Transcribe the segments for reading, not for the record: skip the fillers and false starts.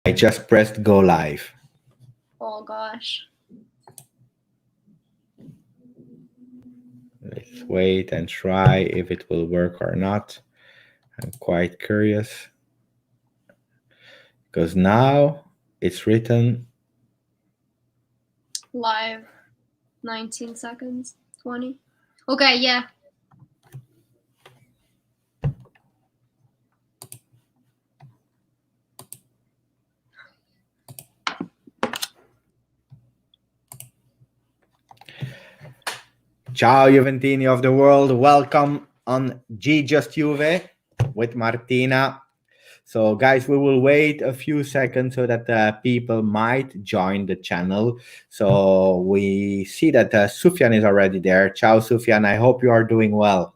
I just pressed go live. Oh gosh. Let's wait and try if it will work or not. I'm quite curious. Because now it's written Live 19 seconds, 20. Okay, yeah. Ciao Juventini of the world. Welcome on GJustjuve with Martina. So guys, we will wait a few seconds so that people might join the channel. So we see that Sufyan is already there. Ciao Sufyan, I hope you are doing well.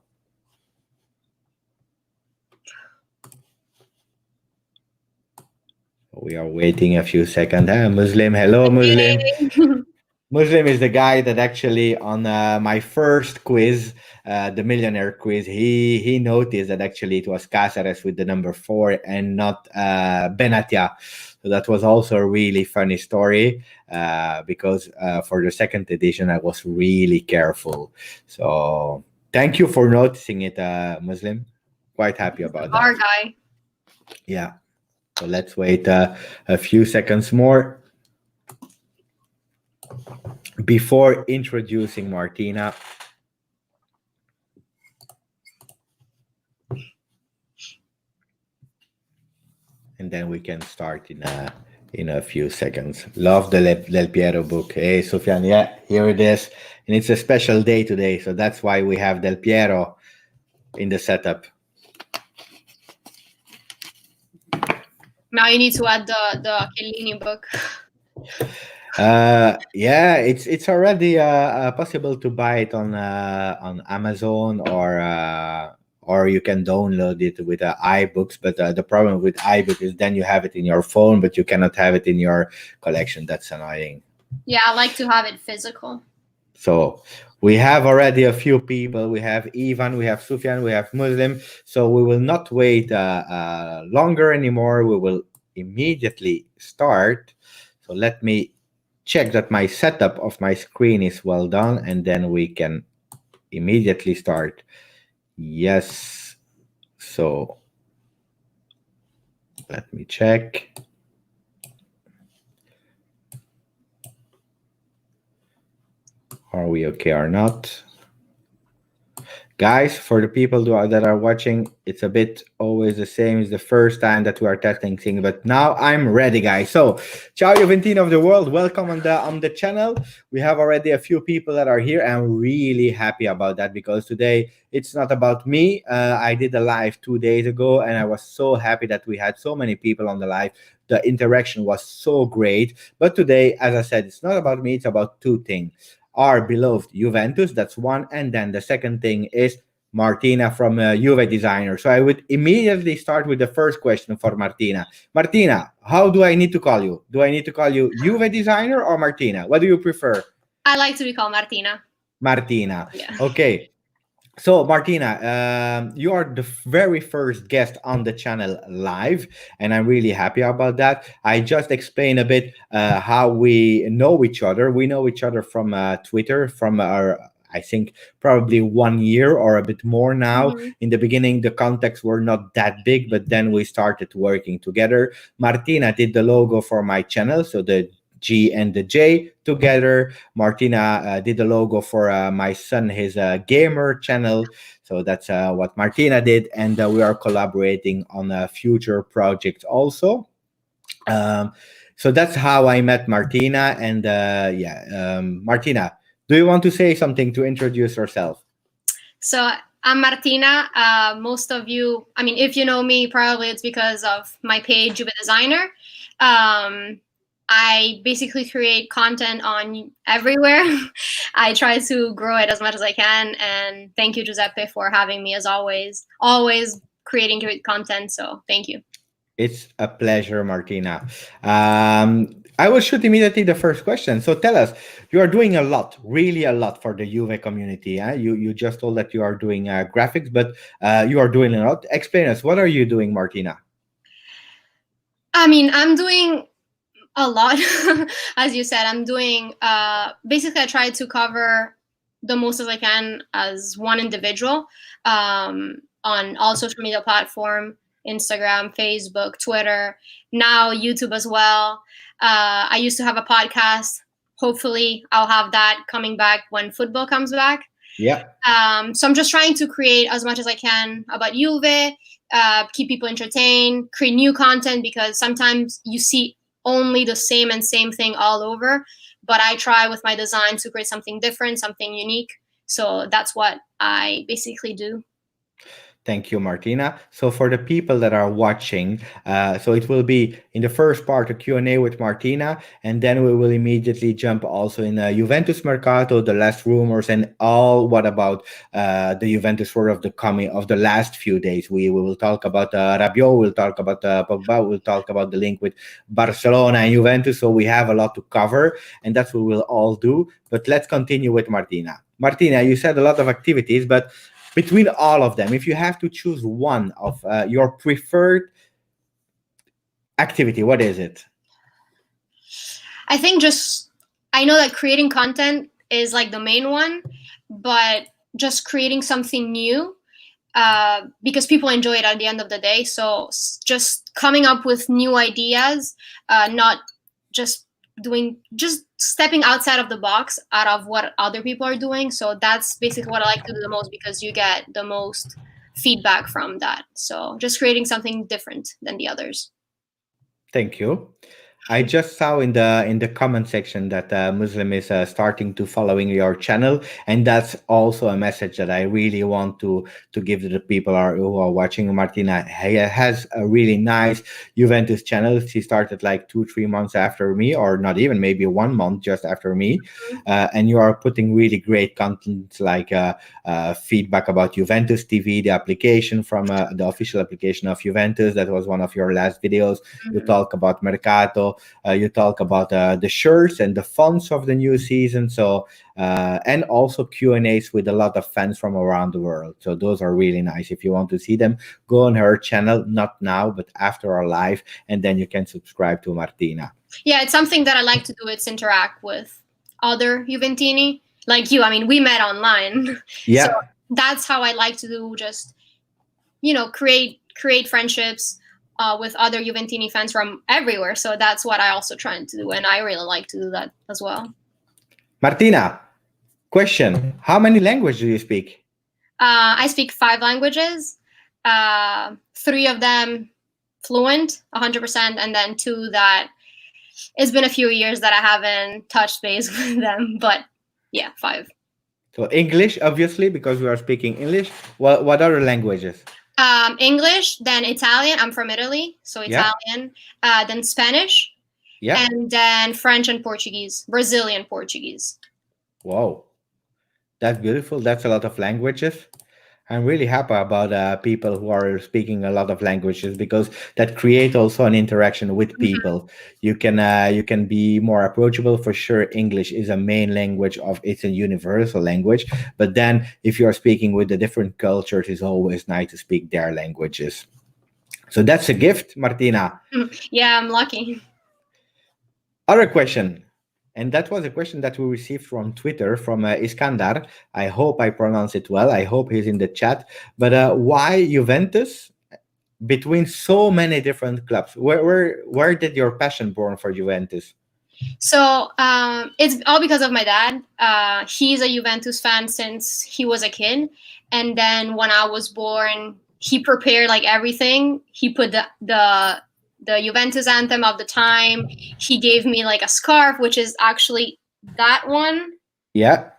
We are waiting a few seconds. Muslim, hello Muslim. Hey. Muslim is the guy that actually on my first quiz, the millionaire quiz, he noticed that actually it was Cáceres with the number 4 and not Benatia. So that was also a really funny story because for the second edition I was really careful. So thank you for noticing it, Muslim. Quite happy about that. Our guy. Yeah. So let's wait a few seconds more before introducing Martina. And then we can start in a few seconds. Love the Del Piero book. Hey, Sufyan, yeah, here it is. And it's a special day today, so that's why we have Del Piero in the setup. Now you need to add the Chiellini book. Yeah, it's already possible to buy it on Amazon or you can download it with iBooks. But the problem with iBook is then you have it in your phone, but you cannot have it in your collection. That's annoying. Yeah, I like to have it physical. So we have already a few people. We have Ivan, we have Sufyan, we have Muslim. So we will not wait longer anymore. We will immediately start. So let me check that my setup of my screen is well done, and then we can immediately start. Yes. So let me check. Are we okay or not? Guys, for the people that are watching, it's a bit always the same. It's the first time that we are testing things, but now I'm ready, guys. So, ciao Juventino of the world, welcome on the channel. We have already a few people that are here. I'm really happy about that because today it's not about me. I did a live 2 days ago, and I was so happy that we had so many people on the live. The interaction was so great. But today, as I said, it's not about me. It's about two things. Our beloved Juventus, that's one, and then the second thing is Martina from Juvedesigner. So I would immediately start with the first question for Martina. Martina, how do I need to call you? Do I need to call you Juvedesigner or Martina? What do you prefer? I like to be called Martina. Martina. Yeah. Okay. So Martina, you are the very first guest on the channel live, and I'm really happy about that. I just explained a bit how we know each other. We know each other from Twitter, from our, I think, probably 1 year or a bit more now. Mm-hmm. In the beginning, the contacts were not that big, but then we started working together. Martina did the logo for my channel, so the G and the J together. Martina did the logo for my son, his gamer channel. So that's what Martina did. And we are collaborating on a future project also. So that's how I met Martina. And Martina, do you want to say something to introduce yourself? So I'm Martina. Most of you, I mean, if you know me, probably it's because of my page, Juvedesigner. I basically create content on everywhere. I try to grow it as much as I can. And thank you, Giuseppe, for having me as always creating great content. So thank you. It's a pleasure, Martina. I will shoot immediately the first question. So tell us, you are doing a lot, really a lot for the Juve community. You just told that you are doing graphics, but you are doing a lot. Explain us, what are you doing, Martina? I mean, I'm doing a lot. As you said, I'm doing basically I try to cover the most as I can as one individual on all social media platform, Instagram, Facebook, Twitter, now YouTube as well. I used to have a podcast. Hopefully I'll have that coming back when football comes back. Yeah. So I'm just trying to create as much as I can about Juve, keep people entertained, create new content, because sometimes you see only the same thing all over. But I try with my design to create something different, something unique. So that's what I basically do. Thank you, Martina. So for the people that are watching, so it will be in the first part a Q&A with Martina, and then we will immediately jump also in Juventus Mercato, the last rumors, and all what about the Juventus for of the last few days. We will talk about Rabiot, we'll talk about Pogba, we'll talk about the link with Barcelona and Juventus. So we have a lot to cover, and that's what we'll all do. But let's continue with Martina. Martina, you said a lot of activities, but between all of them, if you have to choose one of your preferred activity, what is it? I think I know that creating content is like the main one, but just creating something new, because people enjoy it at the end of the day. So just coming up with new ideas, not just stepping outside of the box out of what other people are doing. So that's basically what I like to do the most, because you get the most feedback from that. So just creating something different than the others. Thank you. I just saw in the comment section that Muslim is starting to following your channel, and that's also a message that I really want to give to the people who are watching. Martina has a really nice Juventus channel. She started like 2-3 months after me, or not even, maybe 1 month just after me. And you are putting really great content, like feedback about Juventus TV, the application from the official application of Juventus. That was one of your last videos. You talk about Mercato. You talk about the shirts and the fonts of the new season. So and also Q&As with a lot of fans from around the world. So those are really nice. If you want to see them, go on her channel, not now, but after our live, and then you can subscribe to Martina. Yeah, it's something that I like to do. It's interact with other Juventini like you. I mean, we met online. Yeah. So that's how I like to do, just, create friendships with other Juventini fans from everywhere. So that's what I also try to do, and I really like to do that as well. Martina, question: how many languages do you speak? I speak 5 languages. 3 of them fluent, 100%, and then 2 that it's been a few years that I haven't touched base with them. But yeah, 5. So English, obviously, because we are speaking English. What other languages? English, then Italian. I'm from Italy, so Italian. Yeah. Then Spanish. Yeah. And then French and Portuguese, Brazilian Portuguese. Wow, that's beautiful. That's a lot of languages. I'm really happy about people who are speaking a lot of languages, because that create also an interaction with people. You can be more approachable. For sure, English is a main language it's a universal language. But then if you are speaking with the different cultures, it's always nice to speak their languages. So that's a gift, Martina. Yeah, I'm lucky. Other question. And that was a question that we received from Twitter from Iskandar. I hope I pronounce it well. I hope he's in the chat. But why Juventus between so many different clubs? Where did your passion born for Juventus? So it's all because of my dad. He's a Juventus fan since he was a kid. And then when I was born, he prepared like everything. He put the Juventus anthem of the time. He gave me like a scarf, which is actually that one. Yeah.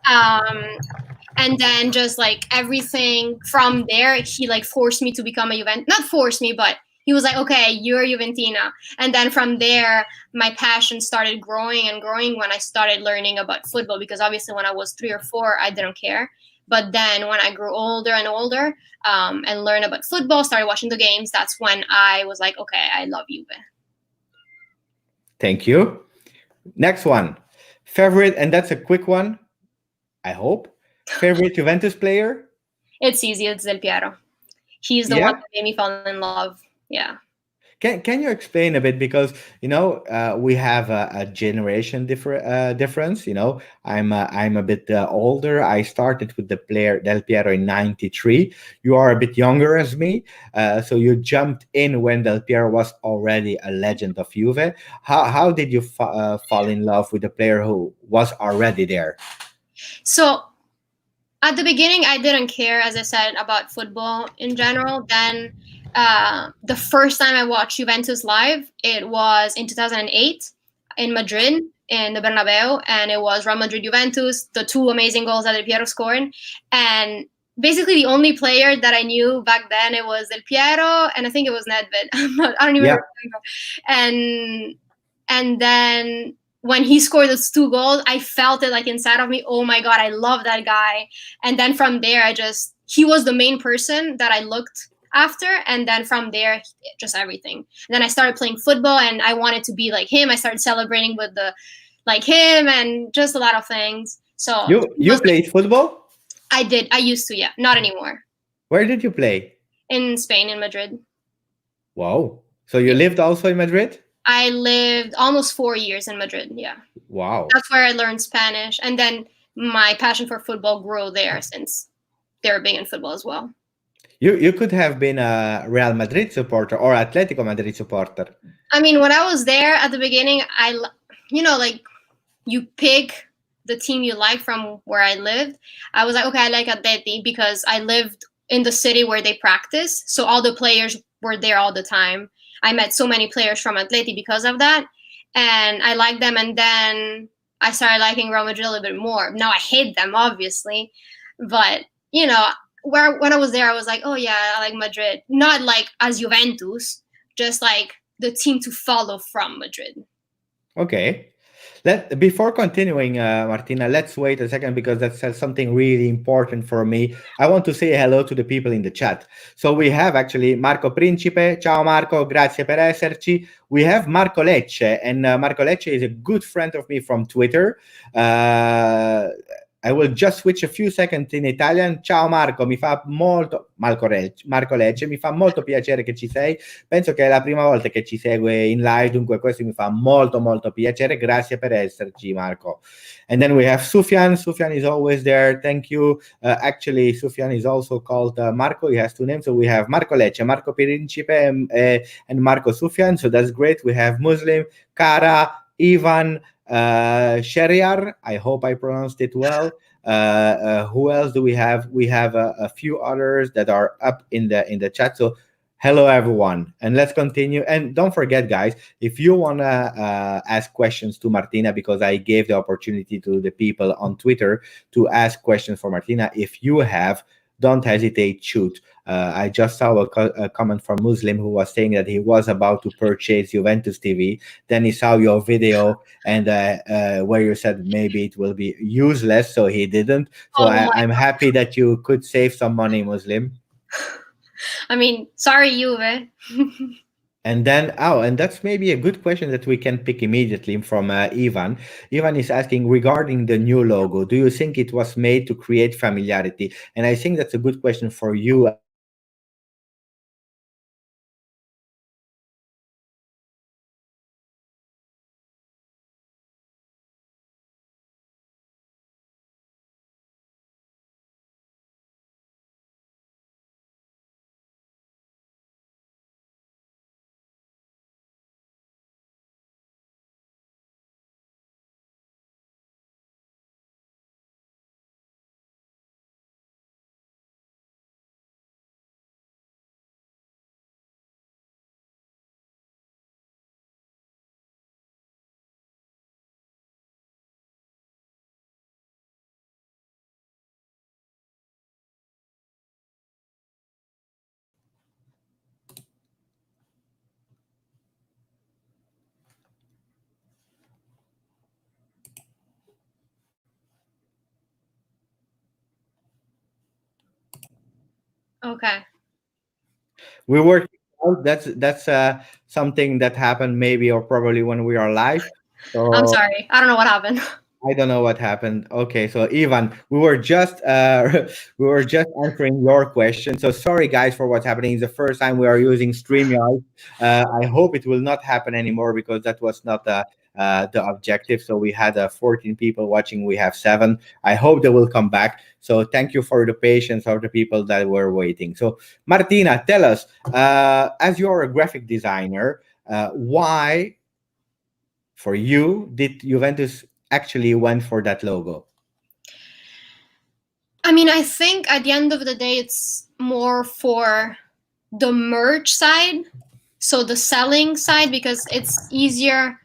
And then just like everything from there, he like forced me to become a Juventus. Not forced me, but he was like, okay, you're a Juventina. And then from there, my passion started growing and growing when I started learning about football, because obviously when I was 3 or 4, I didn't care. But then when I grew older and older and learned about football, started watching the games, that's when I was like, okay, I love Juve. Thank you. Next one. Favorite, and that's a quick one, I hope. Favorite Juventus player? It's easy. It's Del Piero. He's the one that made me fall in love. Yeah. Can you explain a bit, because we have a generation difference. I'm a bit older. I started with the player Del Piero in '93. You are a bit younger as me, so you jumped in when Del Piero was already a legend of Juve. How did you fall in love with a player who was already there? So at the beginning, I didn't care, as I said, about football in general. Then the first time I watched Juventus live, it was in 2008 in Madrid, in the Bernabeu, and it was Real Madrid Juventus, the two amazing goals that Del Piero scored. And basically the only player that I knew back then, it was Del Piero, and I think it was Nedved. I don't even Yeah. remember. And then when he scored those two goals, I felt it like inside of me. Oh my God, I love that guy. And then from there, he was the main person that I looked after. And then from there, just everything. And then I started playing football and I wanted to be like him. I started celebrating with like him and just a lot of things. So You played football? I did. I used to, yeah. Not anymore. Where did you play? In Spain, in Madrid. Wow. So you lived also in Madrid? I lived almost 4 years in Madrid, yeah. Wow. That's where I learned Spanish. And then my passion for football grew there, since they were big in football as well. You could have been a Real Madrid supporter or Atletico Madrid supporter. I mean, when I was there at the beginning, like you pick the team you like from where I lived. I was like, okay, I like Atleti because I lived in the city where they practice. So all the players were there all the time. I met so many players from Atleti because of that. And I liked them. And then I started liking Real Madrid a little bit more. Now I hate them, obviously. But, when I was there, I was like, oh, yeah, I like Madrid. Not like as Juventus, just like the team to follow from Madrid. Okay. Before continuing, Martina, let's wait a second, because that's something really important for me. I want to say hello to the people in the chat. So we have actually Marco Principe. Ciao Marco, grazie per esserci. We have Marco Lecce, and Marco Lecce is a good friend of me from Twitter. I will just switch a few seconds in Italian. Ciao Marco, Marco Lecce, mi fa molto piacere che ci sei. Penso che è la prima volta che ci segue in live, dunque questo mi fa molto molto piacere. Grazie per esserci, Marco. And then we have Sufjan. Sufjan is always there. Thank you. Actually, Sufjan is also called Marco. He has two names. So we have Marco Lecce, Marco Principe, and Marco Sufjan. So that's great. We have Muslim, Kara, Ivan, Sheriar, I hope I pronounced it well. Who else do we have? We have a few others that are up in the chat. So hello everyone, and let's continue. And don't forget, guys, if you want to ask questions to Martina, because I gave the opportunity to the people on Twitter to ask questions for Martina, if you have, don't hesitate, shoot. I just saw a comment from Muslim who was saying that he was about to purchase Juventus TV. Then he saw your video and where you said maybe it will be useless, so he didn't. So I'm happy that you could save some money, Muslim. I mean, sorry, Juve. And then, and that's maybe a good question that we can pick immediately from Ivan. Ivan is asking regarding the new logo. Do you think it was made to create familiarity? And I think that's a good question for you. Okay. We worked out. That's something that happened maybe or probably when we are live. So I'm sorry. I don't know what happened. I don't know what happened. Okay, so Ivan, we were just we were just answering your question. So sorry guys for what's happening. It's the first time we are using StreamYard. I hope it will not happen anymore because that was not the objective. So we had 14 people watching. We have 7. I hope they will come back. So thank you for the patience of the people that were waiting. So Martina, tell us, as you're a graphic designer, why for you did Juventus actually went for that logo? I mean, I think at the end of the day, it's more for the merch side, so the selling side, because it's easier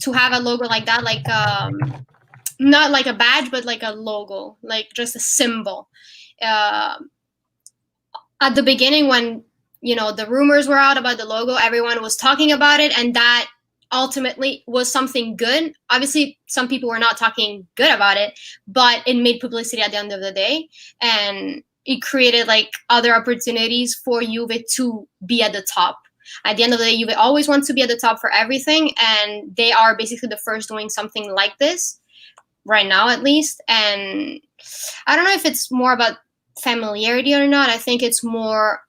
to have a logo like that, like not like a badge, but like a logo, like just a symbol. At the beginning, when the rumors were out about the logo, everyone was talking about it, and that ultimately was something good. Obviously, some people were not talking good about it, but it made publicity at the end of the day, and it created like other opportunities for Juve to be at the top. At the end of the day, Juve always wants to be at the top for everything, and they are basically the first doing something like this right now, at least. And I don't know if it's more about familiarity or not. I think it's more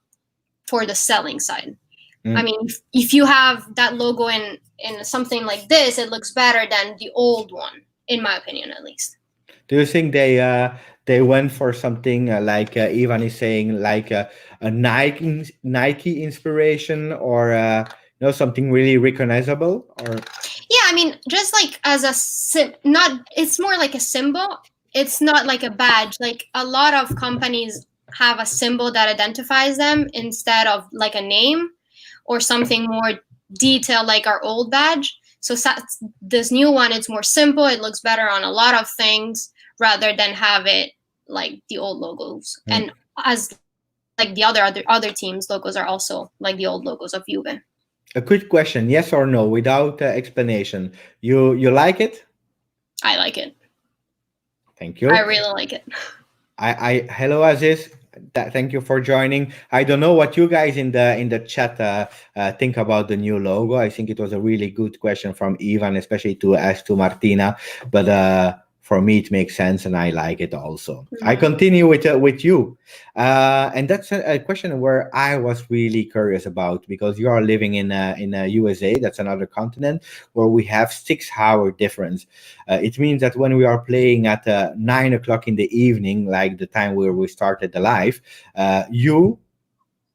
for the selling side. I mean, if you have that logo in something like this, it looks better than the old one, in my opinion, at least. Do you think they went for something like Ivan is saying, like a Nike inspiration, or something really recognizable? Or yeah, I mean, just like as a not, it's more like a symbol. It's not like a badge. Like a lot of companies have a symbol that identifies them instead of like a name or something more detailed like our old badge. So this new one, it's more simple. It looks better on a lot of things rather than have it like the old logos. And as like the other teams' logos are also like the old logos of Juve. A quick question, yes or no, without explanation. You like it? I like it. Thank you. I really like it. Hello Aziz. Thank you for joining. I don't know what you guys in the chat think about the new logo. I think it was a really good question from Ivan, especially to ask to Martina. But for me, it makes sense, and I like it also. I continue with you, and that's a question where I was really curious about, because you are living in USA. That's another continent where we have 6-hour difference. It means that when we are playing at 9 o'clock in the evening, like the time where we started the live,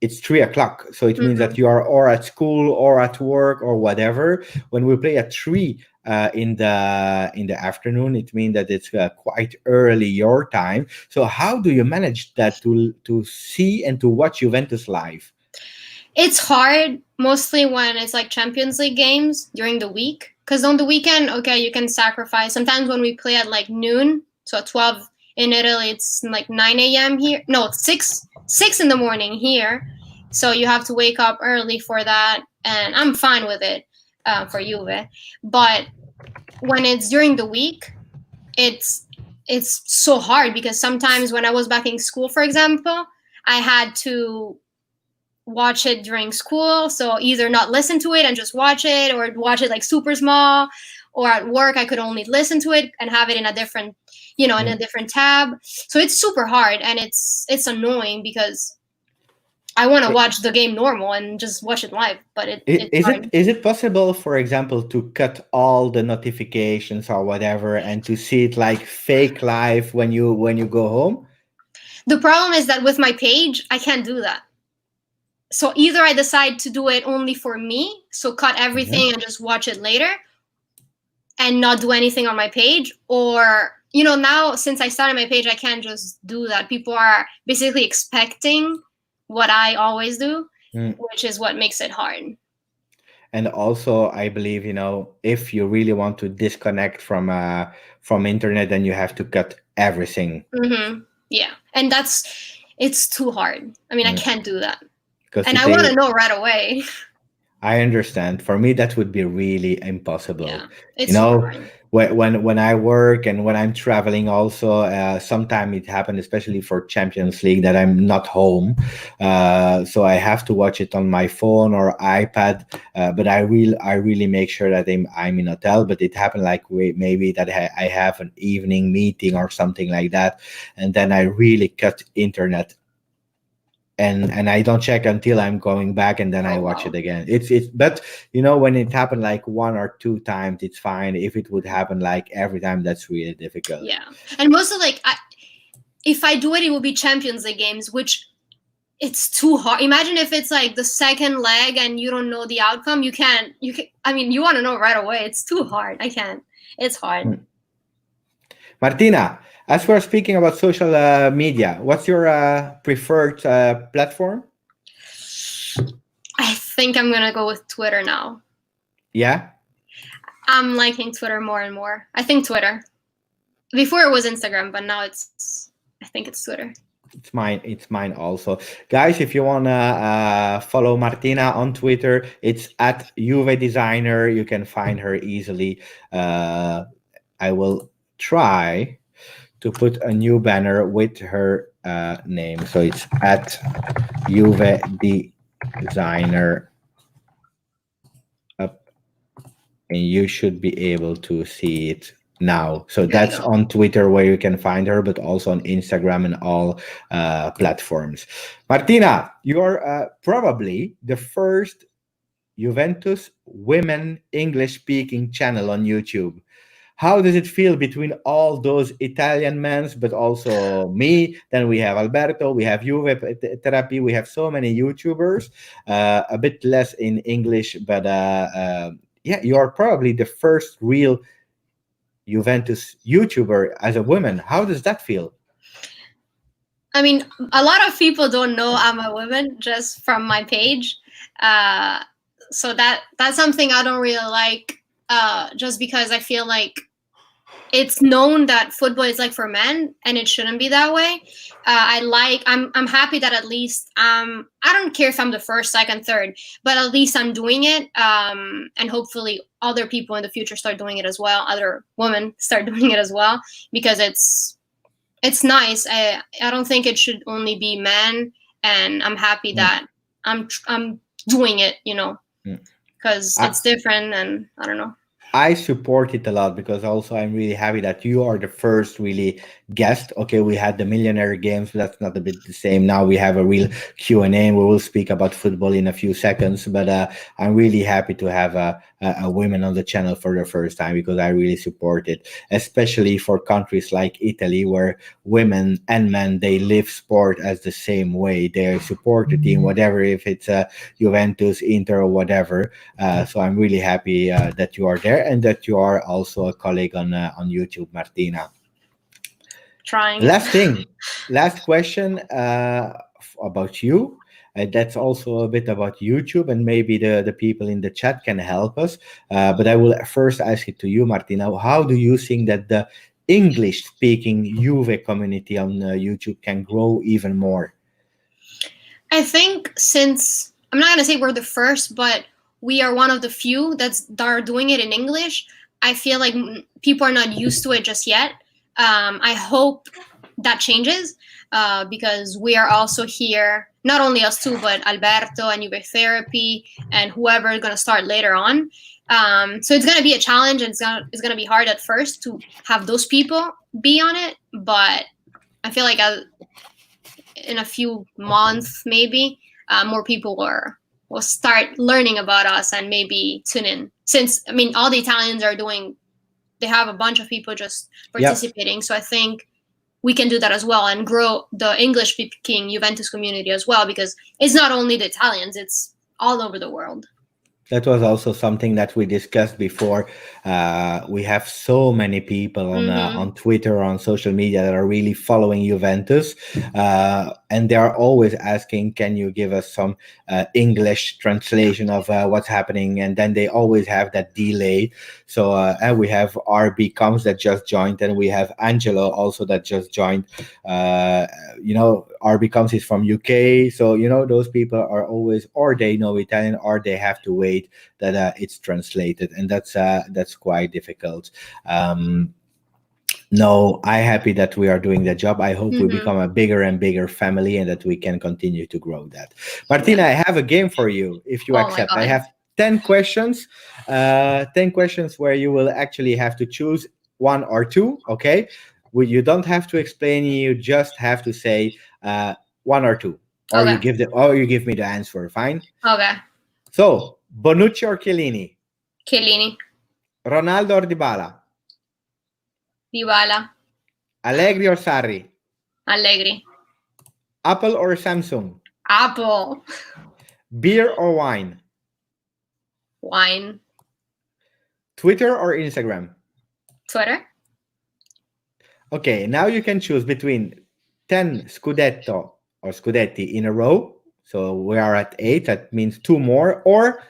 it's 3 o'clock. So it means that you are or at school or at work or whatever. When we play at 3 in the afternoon, it means that it's quite early your time. So how do you manage that to see and to watch Juventus live? It's hard, mostly when it's like Champions League games during the week. Because on the weekend, okay, you can sacrifice. Sometimes when we play at like noon, so at 12 in Italy, it's like 9 a.m. here. No, it's 6 in the morning here. So you have to wake up early for that. And I'm fine with it for Juve. But when it's during the week, it's so hard, because sometimes when I was back in school, for example, I had to watch it during school. So either not listen to it and just watch it, or watch it like super small, or at work I could only listen to it and have it in a different, in a different tab. So it's super hard, and it's annoying, because I want to watch the game normal and just watch it live, but is it possible, for example, to cut all the notifications or whatever and to see it like fake live when you go home? The problem is that with my page, I can't do that. So either I decide to do it only for me, so cut everything and just watch it later and not do anything on my page, or now since I started my page, I can't just do that. People are basically expecting what I always do, which is what makes it hard. And also, I believe, if you really want to disconnect from internet, then you have to cut everything. Yeah, and it's too hard. I mean, I can't do that. And I they want to know right away. I understand. For me, that would be really impossible. Yeah, You it's know, hard. when I work and when I'm traveling, also sometimes it happens, especially for Champions League, that I'm not home, so I have to watch it on my phone or iPad. But I really make sure that I'm in hotel. But it happened like maybe that I have an evening meeting or something like that, and then I really cut internet and I don't check until I'm going back and then I Oh watch it wow. again. It's but you know when it happened like one or two times, it's fine. If it would happen like every time, that's really difficult. Yeah, and most of like if I do it, it will be Champions League games, which it's too hard. Imagine if it's like the second leg and you don't know the outcome. You can't. You can. I mean, you want to know right away. It's too hard. I can't. It's hard. Hmm. Martina, as we're speaking about social media, what's your preferred platform? I think I'm gonna go with Twitter now. Yeah. I'm liking Twitter more and more. I think Twitter. Before it was Instagram, but now it's. I think it's Twitter. It's mine. It's mine also, guys. If you wanna follow Martina on Twitter, it's at Juvedesigner. You can find her easily. I will try to put a new banner with her name. So it's at Juve Designer up, and you should be able to see it now. So There you that's go. on Twitter where you can find her, but also on Instagram and all platforms. Martina, you're probably the first Juventus women English speaking channel on YouTube. How does it feel between all those Italian men, but also me? Then we have Alberto, we have Juve Therapy, we have so many YouTubers, a bit less in English, but yeah, you are probably the first real Juventus YouTuber as a woman. How does that feel? I mean, a lot of people don't know I'm a woman just from my page. Uh, so that's something I don't really like. Just because I feel like it's known that football is like for men and it shouldn't be that way. I'm happy that at least I don't care if I'm the first, second, third, but at least I'm doing it. And hopefully other people in the future start doing it as well. Other women start doing it as well because it's nice. I don't think it should only be men, and I'm happy Mm. that I'm doing it. Mm. Because I, it's different, and I don't know. I support it a lot because also I'm really happy that you are the first really guest. Okay, we had the Millionaire Games, but that's not a bit the same. Now we have a real Q&A, and we will speak about football in a few seconds. But I'm really happy to have a woman on the channel for the first time because I really support it, especially for countries like Italy where women and men, they live sport as the same way. They support the team, whatever, if it's Juventus, Inter, or whatever. So I'm really happy that you are there and that you are also a colleague on YouTube, Martina. Trying. Last thing, last question about you. That's also a bit about YouTube, and maybe the people in the chat can help us. But I will first ask it to you, Martina. How do you think that the English speaking Juve community on YouTube can grow even more? I think since I'm not gonna say we're the first, but we are one of the few that are doing it in English. I feel like people are not used to it just yet. I hope that changes because we are also here. Not only us two, but Alberto and Juve Therapy and whoever is gonna start later on. So it's gonna be a challenge, and it's gonna be hard at first to have those people be on it. But I feel like in a few months, maybe more people will start learning about us and maybe tune in. Since I mean, all the Italians are doing, they have a bunch of people just Yep. participating. So I think we can do that as well and grow the English-speaking Juventus community as well, because it's not only the Italians; it's all over the world. That was also something that we discussed before. We have so many people on Twitter, on social media that are really following Juventus, and they are always asking, "Can you give us some English translation of what's happening?" And then they always have that delay. So and we have RB Comes that just joined, and we have Angelo also that just joined. RB Comes is from UK, so those people are always, or they know Italian, or they have to wait that it's translated, and that's quite difficult. No, I'm happy that we are doing the job. I hope we become a bigger and bigger family, and that we can continue to grow that. Martina, I have a game for you if you accept. I have 10 questions, 10 questions where you will actually have to choose one or two. Okay, you don't have to explain. You just have to say one or two, or you give me the answer. Fine. Okay. So, Bonucci or Chiellini? Chiellini. Ronaldo or Dybala? Dybala. Allegri or Sarri? Allegri. Apple or Samsung? Apple. Beer or wine? Wine. Twitter or Instagram? Twitter. Okay, now you can choose between 10 Scudetto or Scudetti in a row. So we are at 8. That means 2 more, or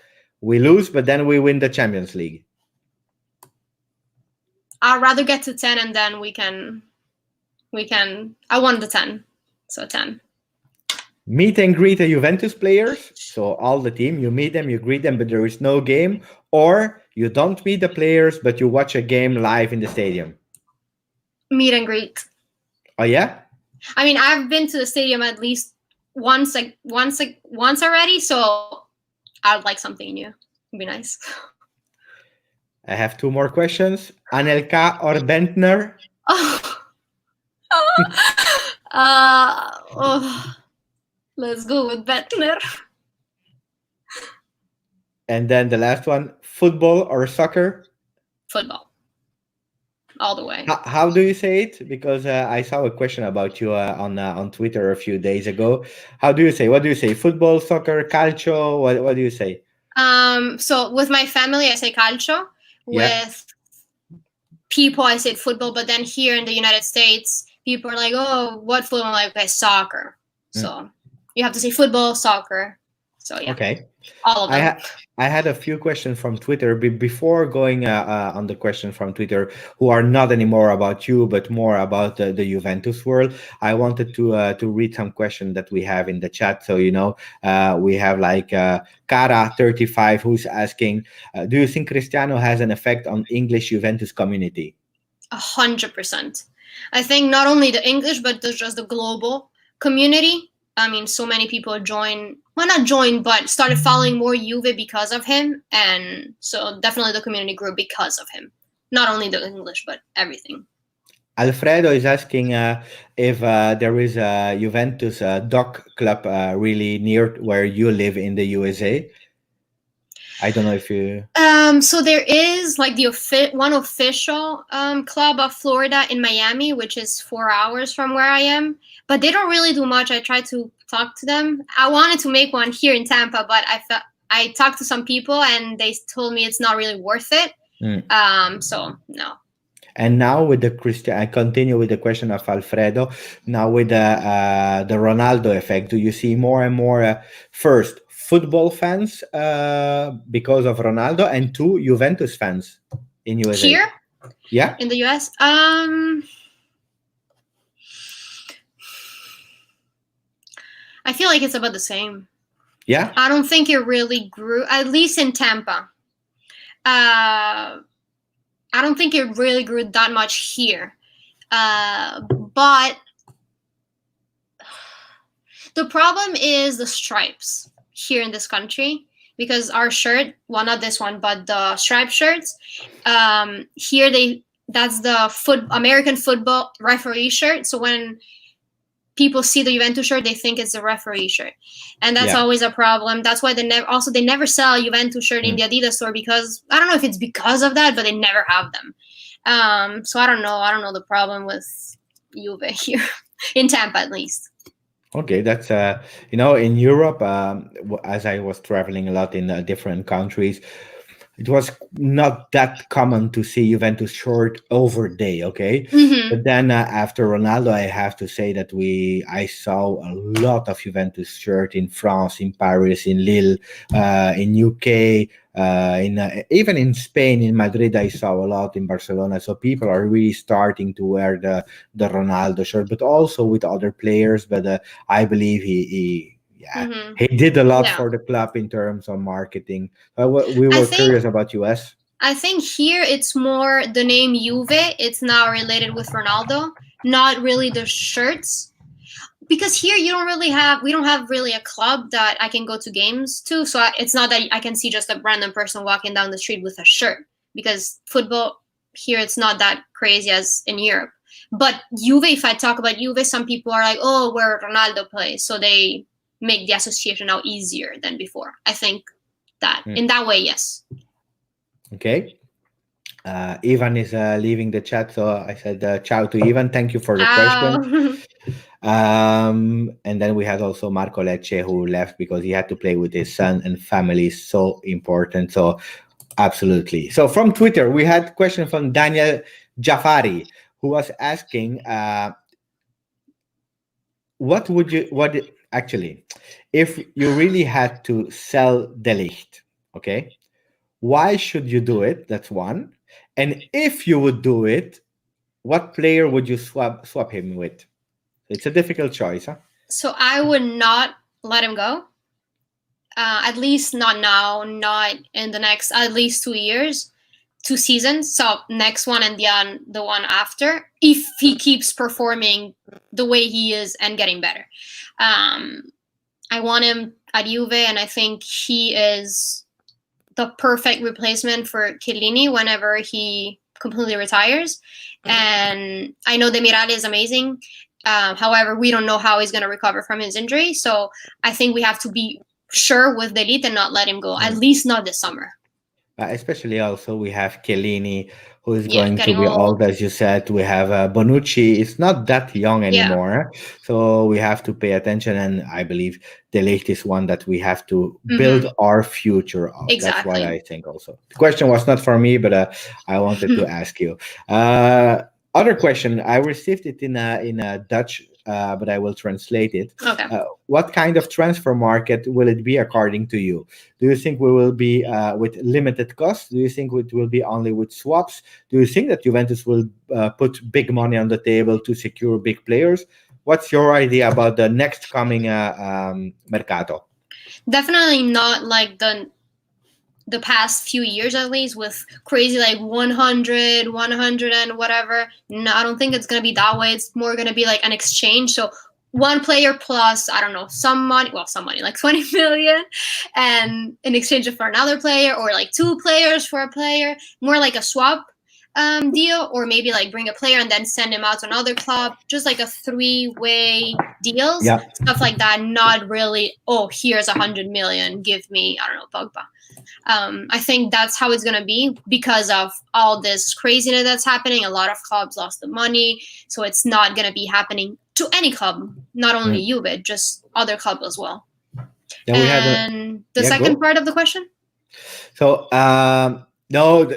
we lose, but then we win the Champions League. I'd rather get to 10, and then we can. I won the 10, so 10. Meet and greet the Juventus players. So all the team, you meet them, you greet them, but there is no game. Or you don't meet the players, but you watch a game live in the stadium. Meet and greet. Oh yeah? I mean, I've been to the stadium at least once already, so I would like something new. It'd be nice. I have 2 more questions. Anelka or Bentner? Let's go with Bentner. And then the last one, football or soccer? Football. All the way. How do you say it? Because I saw a question about you on Twitter a few days ago. How do you say? What do you say? Football, soccer, calcio? What do you say? So with my family, I say calcio. With people, I say football. But then here in the United States, people are like, "Oh, what football?" I'm like, "Okay, soccer." So you have to say football, soccer. So yeah. Okay. All of them. I had a few questions from Twitter before going on the question from Twitter, who are not anymore about you, but more about the Juventus world. I wanted to read some questions that we have in the chat. So, we have like Cara35, who's asking, do you think Cristiano has an effect on English Juventus community? 100%. I think not only the English, but just the global community. I mean, so many people but started following more Juve because of him. And so definitely the community grew because of him. Not only the English, but everything. Alfredo is asking if there is a Juventus dog club really near where you live in the USA. I don't know if you... So there is like one official club of Florida in Miami, which is 4 hours from where I am. But they don't really do much. I tried to talk to them. I wanted to make one here in Tampa, but I talked to some people and they told me it's not really worth it. So no. And now with I continue with the question of Alfredo. Now with the Ronaldo effect, do you see more and more first football fans because of Ronaldo, and 2 Juventus fans in USA? Here? Yeah. In the US? I feel like it's about the same. Yeah. I don't think it really grew, at least in Tampa. I don't think it really grew that much here. But the problem is the stripes here in this country, because our shirt, well, not this one, but the striped shirts, here that's the American football referee shirt. So when people see the Juventus shirt, they think it's the referee shirt, and that's always a problem. That's why they never sell a Juventus shirt in the Adidas store, because I don't know if it's because of that, but they never have them. So I don't know the problem with Juve here in Tampa, at least. Okay, that's in Europe, as I was traveling a lot in different countries, it was not that common to see Juventus shirt over day. Okay, Hmm. but then after Ronaldo, I have to say that I saw a lot of Juventus shirt in France, in Paris, in Lille, in UK. In Even in Spain, in Madrid, I saw a lot in Barcelona. So people are really starting to wear the Ronaldo shirt, but also with other players. But I believe yeah, Hmm. he did a lot Yeah. for the club in terms of marketing. We I were think curious about US. I think here it's more the name Juve. It's now related with Ronaldo, not really the shirts. Because here you don't really have we don't have really a club that I can go to games to. So it's not that I can see just a random person walking down the street with a shirt. Because football here it's not that crazy as in Europe. But Juve, if I talk about Juve, some people are like, oh, where Ronaldo plays, so they make the association now easier than before. I think that Mm. in that way, yes. Okay. Ivan is leaving the chat, so I said ciao to Ivan. Thank you for the question. Ciao. And then we had also Marco Lecce, who left because he had to play with his son, and family is so important. So absolutely. So from Twitter, we had a question from Daniel Jafari, who was asking, what actually, if you really had to sell De Ligt, okay, why should you do it? That's one. And if you would do it, what player would you swap him with? It's a difficult choice, huh? So I would not let him go. At least not now, not in the next at least 2 years, 2 seasons. So next one and the one after, if he keeps performing the way he is and getting better. I want him at Juve, and I think he is the perfect replacement for Chiellini whenever he completely retires. And I know Demiral is amazing. However, we don't know how he's going to recover from his injury. So I think we have to be sure with De Ligt and not let him go, at least not this summer. Especially also we have Chiellini, who is Yeah, going to getting be old, old. as you said. We have Bonucci. It's not that young Yeah. anymore, so we have to pay attention. And I believe De Ligt is one that we have to build our future of. That's what Exactly. I think. Also, the question was not for me, but I wanted to ask you. Other question. I received it in a Dutch. But I will translate it. Okay. What kind of transfer market will it be according to you? Do you think we will be with limited cost? Do you think it will be only with swaps? Do you think that Juventus will put big money on the table to secure big players? What's your idea about the next coming Mercato? Definitely not like the past few years, at least, with crazy like 100 and whatever. No, I don't think it's going to be that way. It's more going to be like an exchange. So one player plus, I don't know, some money, like 20 million, and in exchange for another player, or like two players for a player, more like a swap deal, or maybe like bring a player and then send him out to another club, just like a three-way deals, Yeah. stuff like that. Not really, oh, here's 100 million, give me, I don't know, Pogba. I think that's how it's going to be because of all this craziness that's happening. A lot of clubs lost the money, so it's not going to be happening to any club, not only Juve, just other clubs as well. Then we had And the second part of the question? So, no,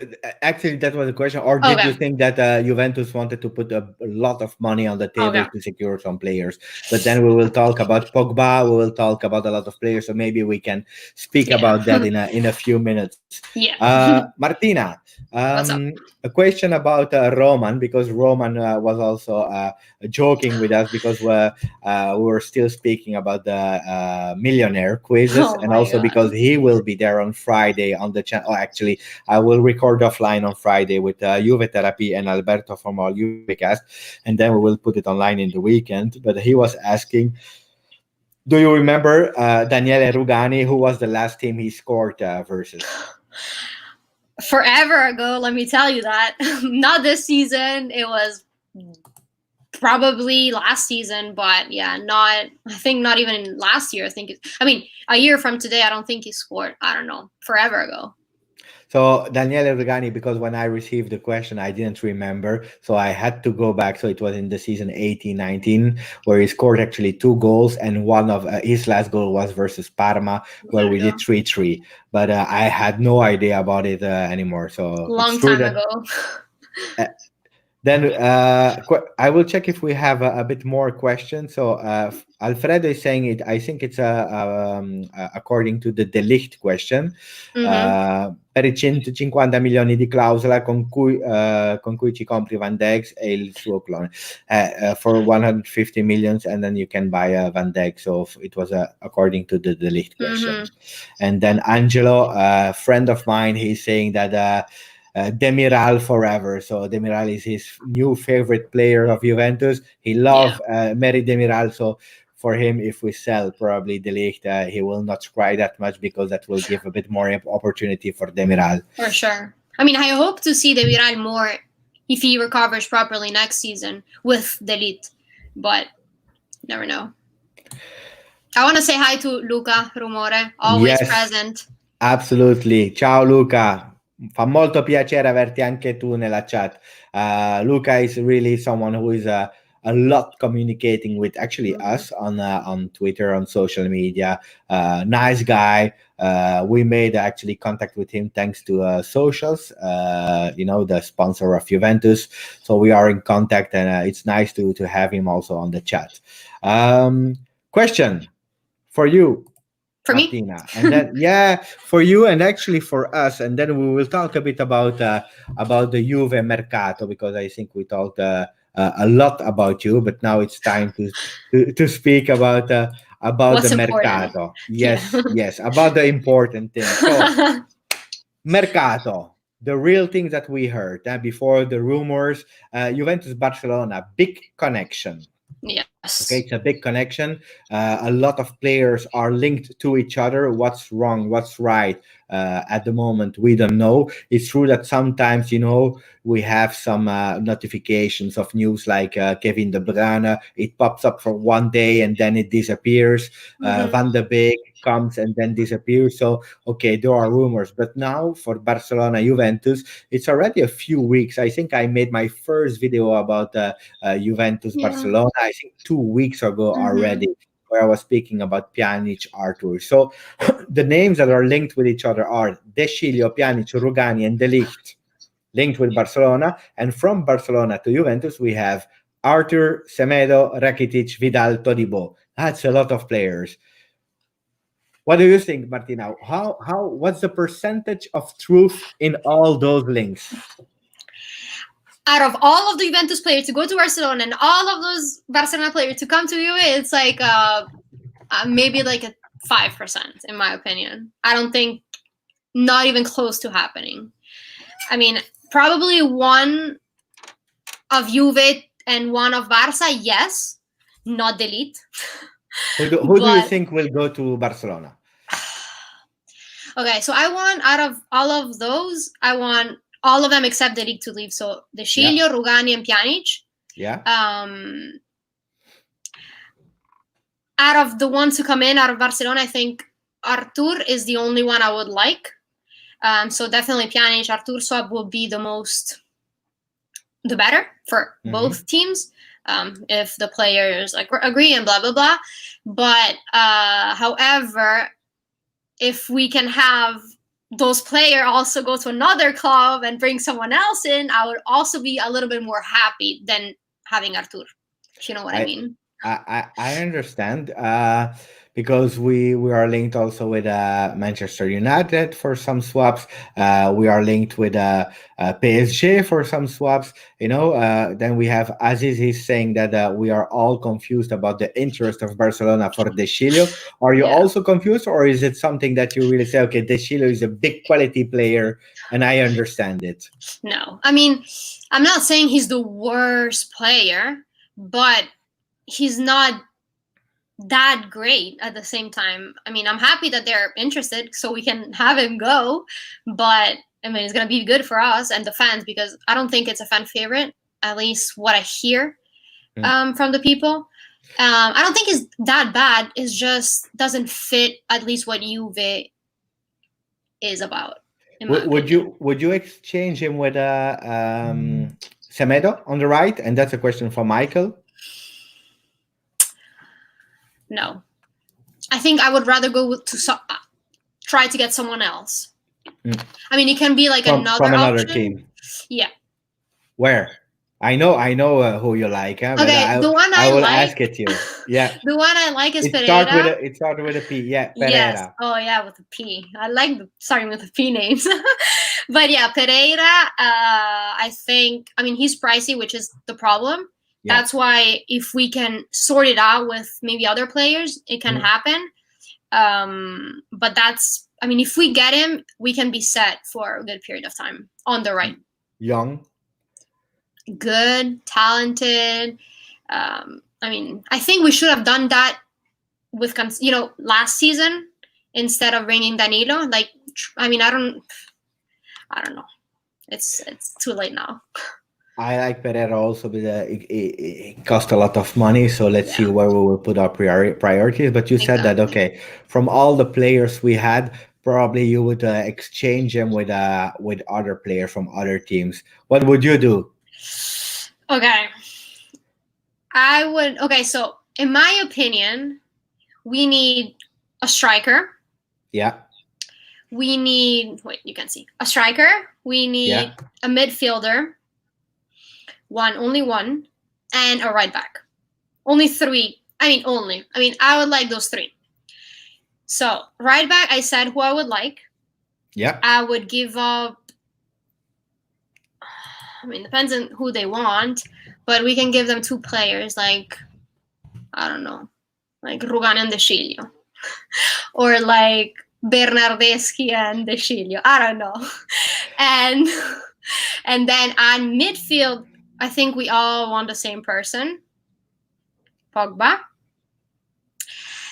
actually, that was a question. Or did you think that Juventus wanted to put a lot of money on the table to secure some players? But then we will talk about Pogba. We will talk about a lot of players. So maybe we can speak about that in a few minutes. Yeah. Martina, What's up? a question about Roman, because Roman was also joking with us because we were still speaking about the millionaire quizzes, and also God. because he will be there on Friday on the channel. Actually, I will record offline on Friday with Juve Therapy and Alberto from our Juvecast, and then we will put it online in the weekend. But he was asking, do you remember Daniele Rugani, who was the last team he scored versus? Forever ago, let me tell you that. Not this season. It was probably last season, but yeah, I think not even last year. I mean, a year from today, I don't think he scored. I don't know, forever ago. So Daniele Regani, because when I received the question, I didn't remember. So I had to go back. So it was in the season 18-19, where he scored actually 2 goals. And one of his last goal was versus Parma, where There we we did go. 3-3. But I had no idea about it anymore. So it's Long true time that ago. uh, then I will check if we have a bit more questions. So Alfredo is saying it. I think it's according to the De Ligt question. Per i 150 milioni di clausola con cui ci compri Van Dijk e il suo clone. For 150 millions, and then you can buy Van Dijk. So it was according to the De Ligt question. And then Angelo, a friend of mine, he's saying that Demiral forever. So Demiral is his new favorite player of Juventus. He loves Mary Demiral. So for him, if we sell probably De Ligt, he will not cry that much because that will give a bit more opportunity for Demiral. For sure. I mean, I hope to see Demiral more if he recovers properly next season with De Ligt, but never know. I want to say hi to Luca Rumore, always present. Absolutely. Ciao Luca. Fa molto piacere averti anche tu nella chat. Luca is really someone who is a lot communicating with actually us on Twitter, on social media. Nice guy. We made actually contact with him thanks to socials, the sponsor of Juventus. So we are in contact, and it's nice to have him also on the chat. Question for you. For Martina. me? And then for you and actually for us, and then we will talk a bit about the Juve Mercato, because I think we talked a lot about you, but now it's time to speak about What's the important? Mercato. Yes, about the important things. So Mercato, the real thing that we heard before the rumors, Juventus Barcelona, big connection. Yes. Okay, it's a big connection. A lot of players are linked to each other. What's wrong? What's right? At the moment, we don't know. It's true that sometimes, we have some notifications of news like Kevin De Bruyne. It pops up for one day and then it disappears. Van de Beek comes and then disappears. So, okay, there are rumors. But now for Barcelona, Juventus, it's already a few weeks. I think I made my first video about Juventus Barcelona, I think 2 weeks ago already, where I was speaking about Pjanic, Arthur. So the names that are linked with each other are De Sciglio, Pjanic, Rugani, and De Ligt, linked with Barcelona. And from Barcelona to Juventus, we have Arthur, Semedo, Rakitic, Vidal, Todibo. That's a lot of players. What do you think, Martina? What's the percentage of truth in all those links? Out of all of the Juventus players to go to Barcelona and all of those Barcelona players to come to Juve, it's like maybe like a 5%, in my opinion. I don't think, not even close to happening. I mean, probably one of Juve and one of Barca, yes, not De Ligt. Who do you think will go to Barcelona? Okay, so I want, out of all of those, I want all of them except De Ligt to leave. So De Sciglio, Rugani, and Pjanic. Yeah. Out of the ones who come in out of Barcelona, I think Artur is the only one I would like. So definitely Pjanic, Artur swap will be the better for both teams. If the players agree and blah blah blah. But however, if we can have those players also go to another club and bring someone else in, I would also be a little bit more happy than having Artur. If you know what I mean. I understand, because we are linked also with Manchester United for some swaps. We are linked with PSG for some swaps. Then we have Aziz is saying that we are all confused about the interest of Barcelona for De Sciglio. Are you also confused, or is it something that you really say, okay, De Sciglio is a big quality player and I understand it? No, I mean, I'm not saying he's the worst player, but he's not that great at the same time. I mean, I'm happy that they're interested so we can have him go, but I mean, it's going to be good for us and the fans, because I don't think it's a fan favorite, at least what I hear from the people. I don't think it's that bad. It just doesn't fit at least what Juve is about. in my opinion. Would you exchange him with Semedo on the right? And that's a question for Michael. No, I think I would rather go try to get someone else. I mean, it can be like from another another option. team. Yeah. Where? I know who you like. Huh? But Okay, the one I will like, ask it to you. Yeah. the one I like is It Pereira. started with a P. Yeah, Yes. Pereira. Oh yeah, with a P. I like starting with the P names. But yeah, Pereira. I think. I mean, he's pricey, which is the problem. Yeah. That's why if we can sort it out with maybe other players, it can happen. But that's. I mean, if we get him, we can be set for a good period of time on the right. Young. Good, talented. I mean, I think we should have done that with last season instead of bringing Danilo. Like, I mean, I don't know. It's too late now. I like Pereira also, but it cost a lot of money. So let's see where we will put our priorities. But you said that, okay, from all the players we had, probably you would exchange them with other players from other teams. What would you do? Okay. I would. Okay, so in my opinion, we need a striker. Yeah. We need. Wait, you can see a striker. We need a midfielder. Only one, and a right back. Only three. I mean, I would like those three. So right back, I said who I would like. Yeah. I would give up. I mean, depends on who they want, but we can give them two players, like, I don't know, like Rugan and De Sciglio, or like Bernardeschi and De Sciglio. I don't know, and then on midfield, I think we all want the same person, Pogba,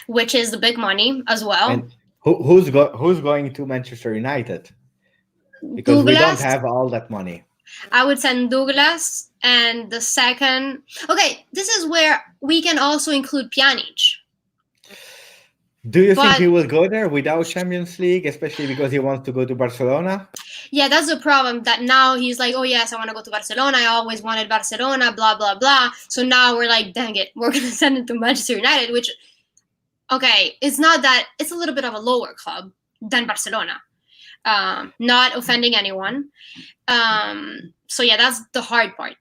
which is the big money as well. And who's going to Manchester United? Because we don't have all that money. I would send Douglas, and the second. Okay, this is where we can also include Pjanic. Do you think he will go there without Champions League, especially because he wants to go to Barcelona? Yeah, that's the problem. That now he's like, oh yes, I want to go to Barcelona. I always wanted Barcelona, blah, blah, blah. So now we're like, dang it, we're going to send him to Manchester United, which, okay, it's not that, it's a little bit of a lower club than Barcelona. Not offending anyone. So yeah, that's the hard part.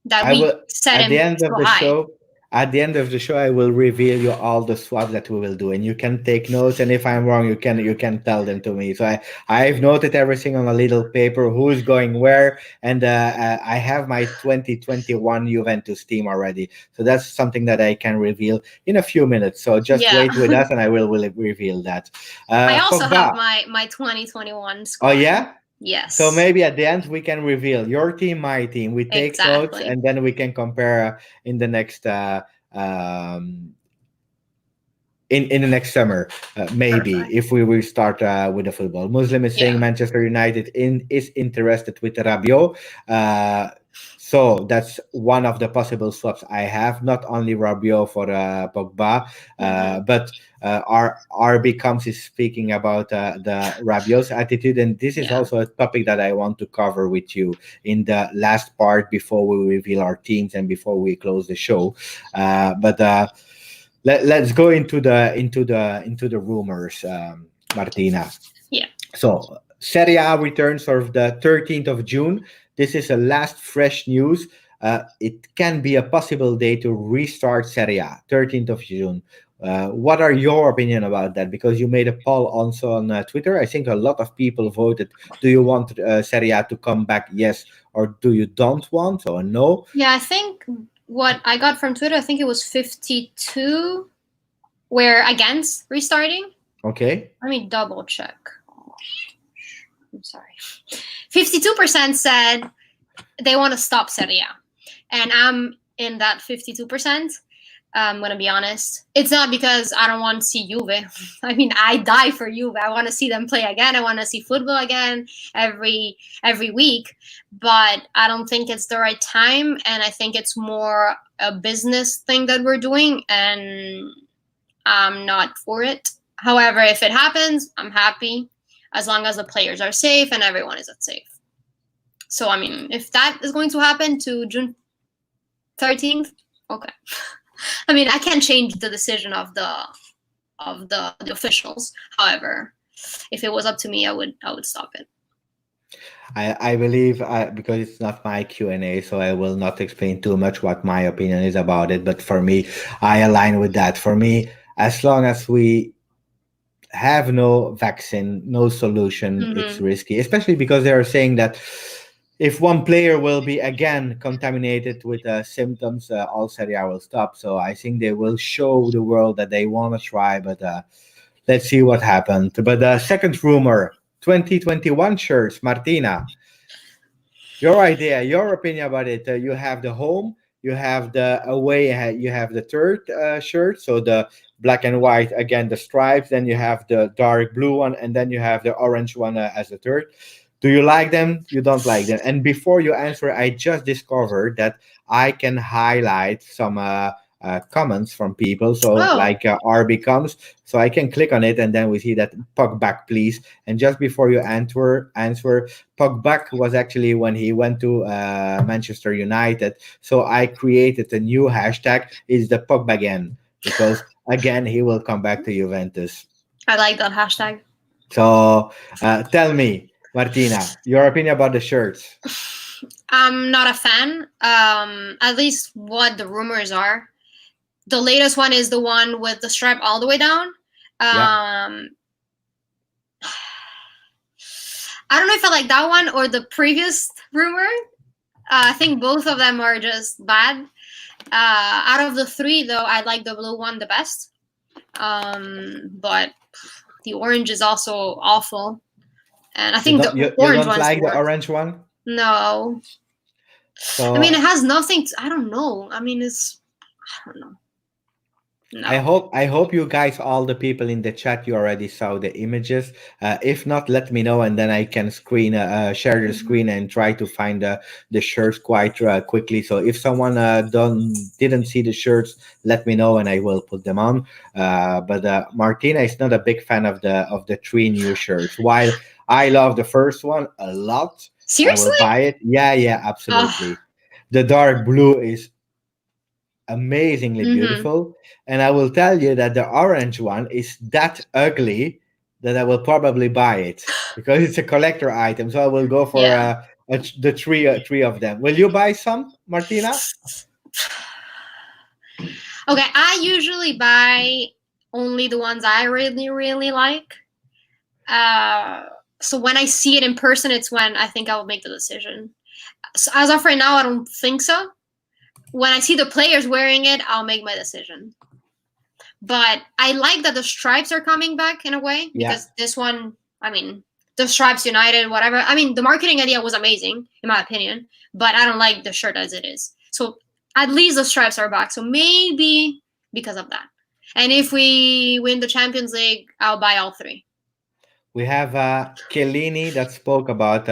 That we set him so high. At the end of the show, I will reveal you all the swaps that we will do, and you can take notes. And if I'm wrong, you can tell them to me. So I've noted everything on a little paper, who's going where, and I have my 2021 Juventus team already. So that's something that I can reveal in a few minutes. So just wait with us, and I will reveal that. I also have my 2021 squad. Oh yeah. Yes. So maybe at the end we can reveal your team, my team. We take notes, and then we can compare in the next in the next summer, maybe. Perfect. If we will start with the football. Muslim is saying Manchester United is interested with Rabiot. So that's one of the possible swaps I have. Not only Rabiot for Pogba, but RB comes is speaking about the Rabiot's attitude, and this is also a topic that I want to cover with you in the last part before we reveal our teams and before we close the show. Let's go into the rumors, Martina. Yeah. So Serie A returns of the 13th of June. This is a last fresh news. It can be a possible day to restart Serie A, 13th of June. What are your opinion about that? Because you made a poll also on Twitter. I think a lot of people voted. Do you want Serie A to come back? Yes. Or do you don't want or no? Yeah, I think what I got from Twitter, I think it was 52 were against restarting. Okay. Let me double check. I'm sorry. 52% said they want to stop Serie A. And I'm in that 52%. I'm going to be honest. It's not because I don't want to see Juve. I mean, I die for Juve. I want to see them play again. I want to see football again every week. But I don't think it's the right time. And I think it's more a business thing that we're doing. And I'm not for it. However, if it happens, I'm happy. as long as the players are safe and everyone is safe. So, I mean, if that is going to happen to June 13th, okay. I mean, I can't change the decision of the officials. However, if it was up to me, I would stop it. I believe, because it's not my Q&A, so I will not explain too much what my opinion is about it. But for me, I align with that. For me, as long as we have no vaccine, no solution, it's risky, especially because they are saying that if one player will be again contaminated with symptoms, all Serie A will stop. So I think they will show the world that they want to try, but let's see what happened. But the second rumor, 2021 shirts, Martina. Your idea, your opinion about it. You have the home, you have the away, you have the third shirt, so the black and white, again the stripes, then you have the dark blue one, and then you have the orange one as the third. Do you like them? You don't like them? And before you answer, I just discovered that I can highlight some comments from people. So like RB comes, so I can click on it, and then we see that puck back, please. And just before you answer, puck back was actually when he went to Manchester United. So I created a new hashtag. Is the puck back again? Because again, he will come back to Juventus. I like that hashtag. So tell me, Martina, your opinion about the shirts. I'm not a fan. At least what the rumors are. The latest one is the one with the stripe all the way down. I don't know if I like that one or the previous rumor. I think both of them are just bad. Out of the three, though, I like the blue one the best. But the orange is also awful. And I think you orange don't like the orange one? No. So, I mean, it has nothing I don't know. I mean, I don't know. No. I hope you guys, all the people in the chat, you already saw the images. If not, let me know, and then I can share the screen and try to find the shirts quite quickly. So if someone didn't see the shirts, let me know and I will put them on. But Martina is not a big fan of the three new shirts. While I love the first one a lot, seriously, I will buy it. Yeah, absolutely. The dark blue is amazingly beautiful, and I will tell you that the orange one is that ugly that I will probably buy it because it's a collector item. So I will go for the three of them. Will you buy some, Martina? Okay, I usually buy only the ones I really like. So when I see it in person, it's when I think I will make the decision. So as of right now, I don't think so. When I see the players wearing it, I'll make my decision. But I like that the stripes are coming back in a way, because this one, I mean, the stripes united, whatever. I mean, the marketing idea was amazing, in my opinion, but I don't like the shirt as it is. So at least the stripes are back. So maybe because of that. And if we win the Champions League, I'll buy all three. We have Chiellini that spoke about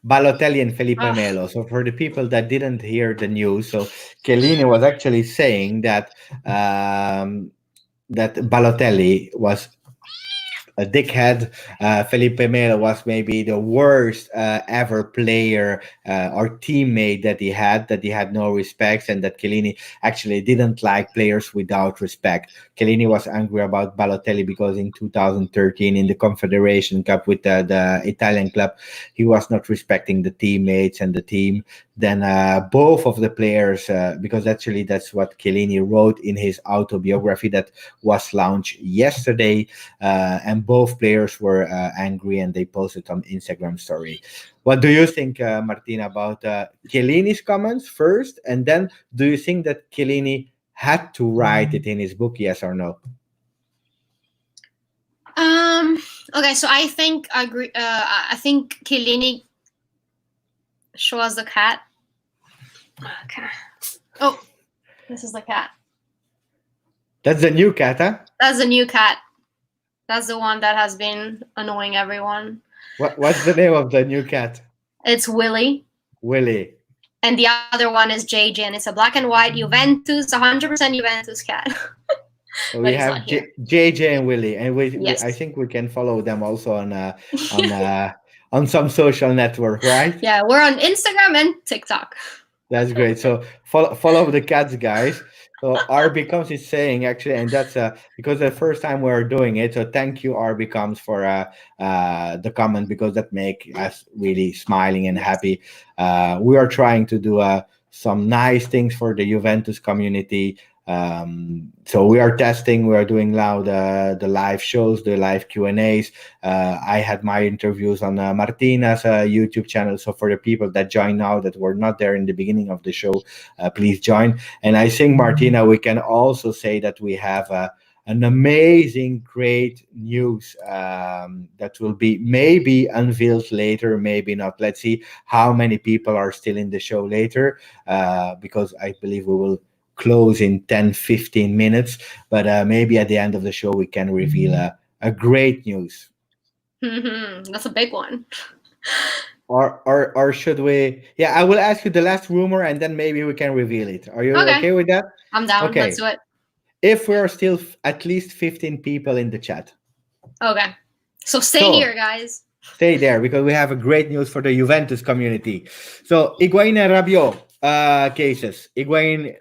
Balotelli and Felipe Melo. So for the people that didn't hear the news, so Chiellini was actually saying that that Balotelli was a dickhead. Felipe Melo was maybe the worst ever player or teammate that he had no respect, and that Chiellini actually didn't like players without respect. Chiellini was angry about Balotelli because in 2013 in the Confederation Cup with the Italian club, he was not respecting the teammates and the team. Then both of the players, because actually that's what Chiellini wrote in his autobiography that was launched yesterday, and both players were angry and they posted on Instagram story. What do you think, Martina, about Chiellini's comments first, and then do you think that Chiellini had to write it in his book, yes or no? Okay, so I think I think Chiellini. Show us the cat. Okay. Oh, this is the cat. That's the new cat, huh? That's the new cat. That's the one that has been annoying everyone. What's the name of the new cat? It's Willie. Willie. And the other one is JJ, and it's a black and white Juventus, 100% Juventus cat. So but we he's not have here. JJ and Willie, and I Yes. think we can follow them also on on some social network, right? Yeah, we're on Instagram and TikTok. That's great. So follow the cats, guys. So R becomes is saying actually, and that's because the first time we're doing it. So thank you, R becomes, for the comment, because that make us really smiling and happy. We are trying to do some nice things for the Juventus community. So we are testing. We are doing now the live shows, the live Q&As. I had my interviews on Martina's YouTube channel. So for the people that join now that were not there in the beginning of the show, please join. And I think, Martina, we can also say that we have an amazing, great news that will be maybe unveiled later, maybe not. Let's see how many people are still in the show later, because I believe we will close in 10-15 minutes, but maybe at the end of the show we can reveal a great news. That's a big one. Or should we? Yeah, I will ask you the last rumor and then maybe we can reveal it. Are you okay with that? I'm down. Okay. Let's do it. If we are still at least 15 people in the chat. Okay. So stay here, guys. Stay there, because we have a great news for the Juventus community. So Higuain and Rabiot cases. Higuain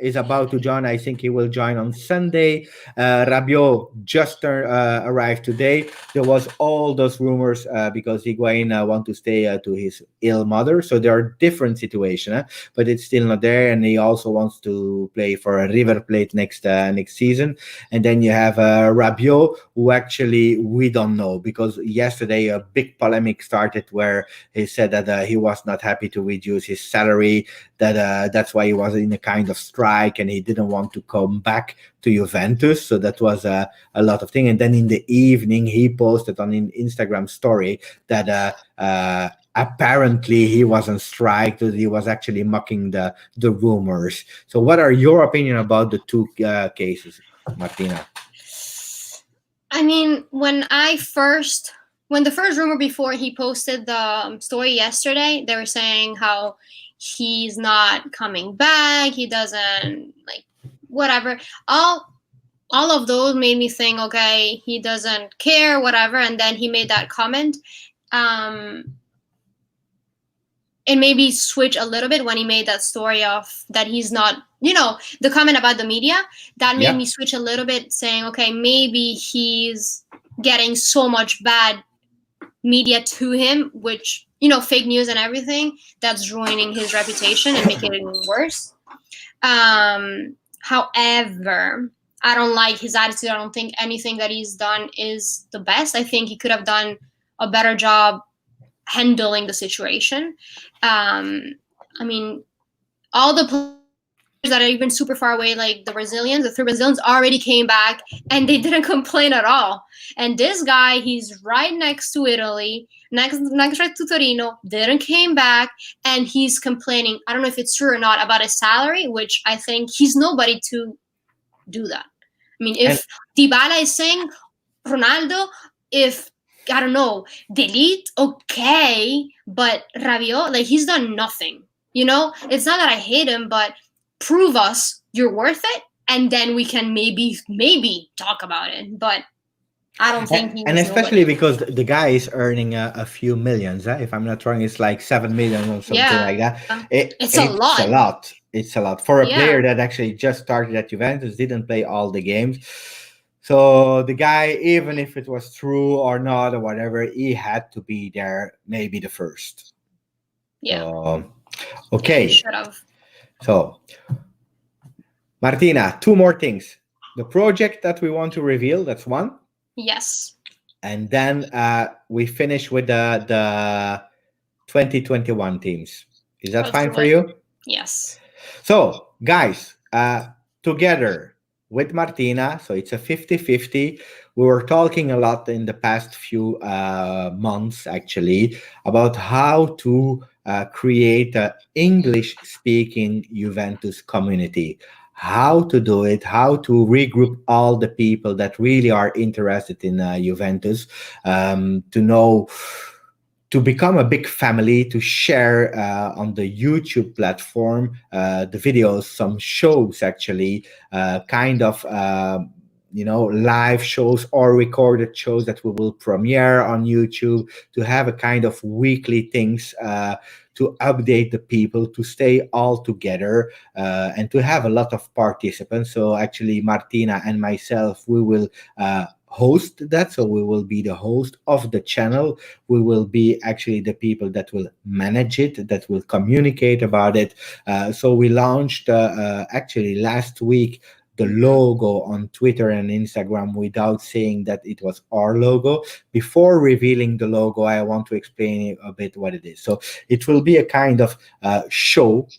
is about to join. I think he will join on Sunday. Rabiot just arrived today. There was all those rumors because Higuain want to stay to his ill mother. So there are different situations, but it's still not there. And he also wants to play for a River Plate next season. And then you have Rabiot, who actually we don't know, because yesterday a big polemic started where he said that he was not happy to reduce his salary, that that's why he was in a kind of strike and he didn't want to come back to Juventus. So that was a lot of things. And then in the evening he posted on an Instagram story that apparently he was on strike, that he was actually mocking the rumors. So what are your opinion about the two cases, Martina? I mean, when the first rumor, before he posted the story yesterday, they were saying how he's not coming back, he doesn't, like, whatever. All of those made me think, okay, he doesn't care, whatever. And then he made that comment. It made me switch a little bit when he made that story of that he's not, the comment about the media, that made me switch a little bit, saying, okay, maybe he's getting so much bad media to him, which, fake news and everything, that's ruining his reputation and making it even worse. However, I don't like his attitude. I don't think anything that he's done is the best. I think he could have done a better job handling the situation. I mean, all the players that are even super far away, like the three Brazilians already came back and they didn't complain at all. And this guy, he's right next to Italy, next right to Torino, didn't came back, and he's complaining, I don't know if it's true or not, about his salary, which I think he's nobody to do that. I mean, if Dybala is saying, Ronaldo, if, I don't know, delete, okay, but Rabiot, like, he's done nothing. It's not that I hate him, but prove us you're worth it, and then we can maybe talk about it. But I don't think he was, and especially nobody. Because the guy is earning a few millions. If I'm not wrong, it's like 7 million or something like that. It's a lot. It's a lot for a player that actually just started at Juventus, didn't play all the games. So the guy, even if it was true or not or whatever, he had to be there, maybe the first. Yeah. Okay. He should have. So, Martina, two more things. The project that we want to reveal, that's one. Yes. And then we finish with the 2021 teams. Is that fine for you? Yes. So, guys, together with Martina, so it's a 50-50. We were talking a lot in the past few months, actually, about how to create an English-speaking Juventus community. How to do it, how to regroup all the people that really are interested in Juventus, to know to become a big family, to share on the YouTube platform the videos, some shows actually, kind of live shows or recorded shows that we will premiere on YouTube, to have a kind of weekly things to update the people, to stay all together, and to have a lot of participants. So actually, Martina and myself, we will host that. So we will be the host of the channel. We will be actually the people that will manage it, that will communicate about it. So we launched actually last week the logo on Twitter and Instagram without saying that it was our logo. Before revealing the logo, I want to explain a bit what it is. So it will be a kind of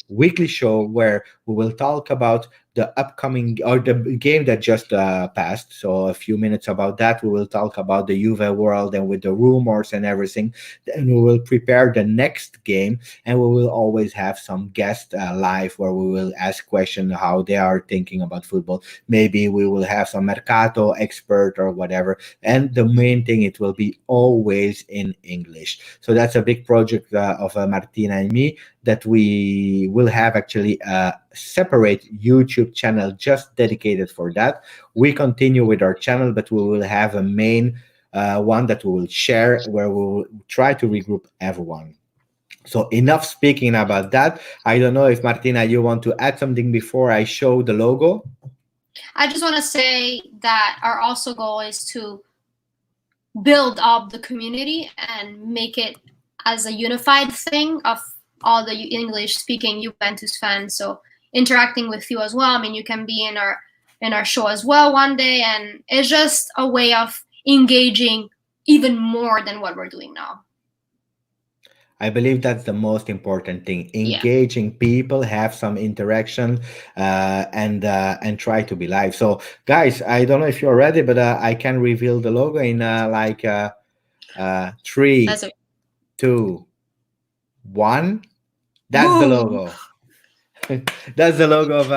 weekly show, where we will talk about the upcoming or the game that just passed. So a few minutes about that. We will talk about the Juve world and with the rumors and everything. Then we will prepare the next game, and we will always have some guests live, where we will ask questions how they are thinking about football. Maybe we will have some Mercato expert or whatever. And the main thing, it will be always in English. So that's a big project of Martina and me, that we will have actually a separate YouTube channel just dedicated for that. We continue with our channel, but we will have a main one that we will share, where we will try to regroup everyone. So enough speaking about that. I don't know if Martina, you want to add something before I show the logo? I just want to say that our also goal is to build up the community and make it as a unified thing of all the English-speaking Juventus fans. So interacting with you as well. I mean, you can be in our show as well one day, and it's just a way of engaging even more than what we're doing now. I believe that's the most important thing. Engaging people, have some interaction, and try to be live. So, guys, I don't know if you're ready, but I can reveal the logo in 3, 2, 1. That's the logo. That's the logo of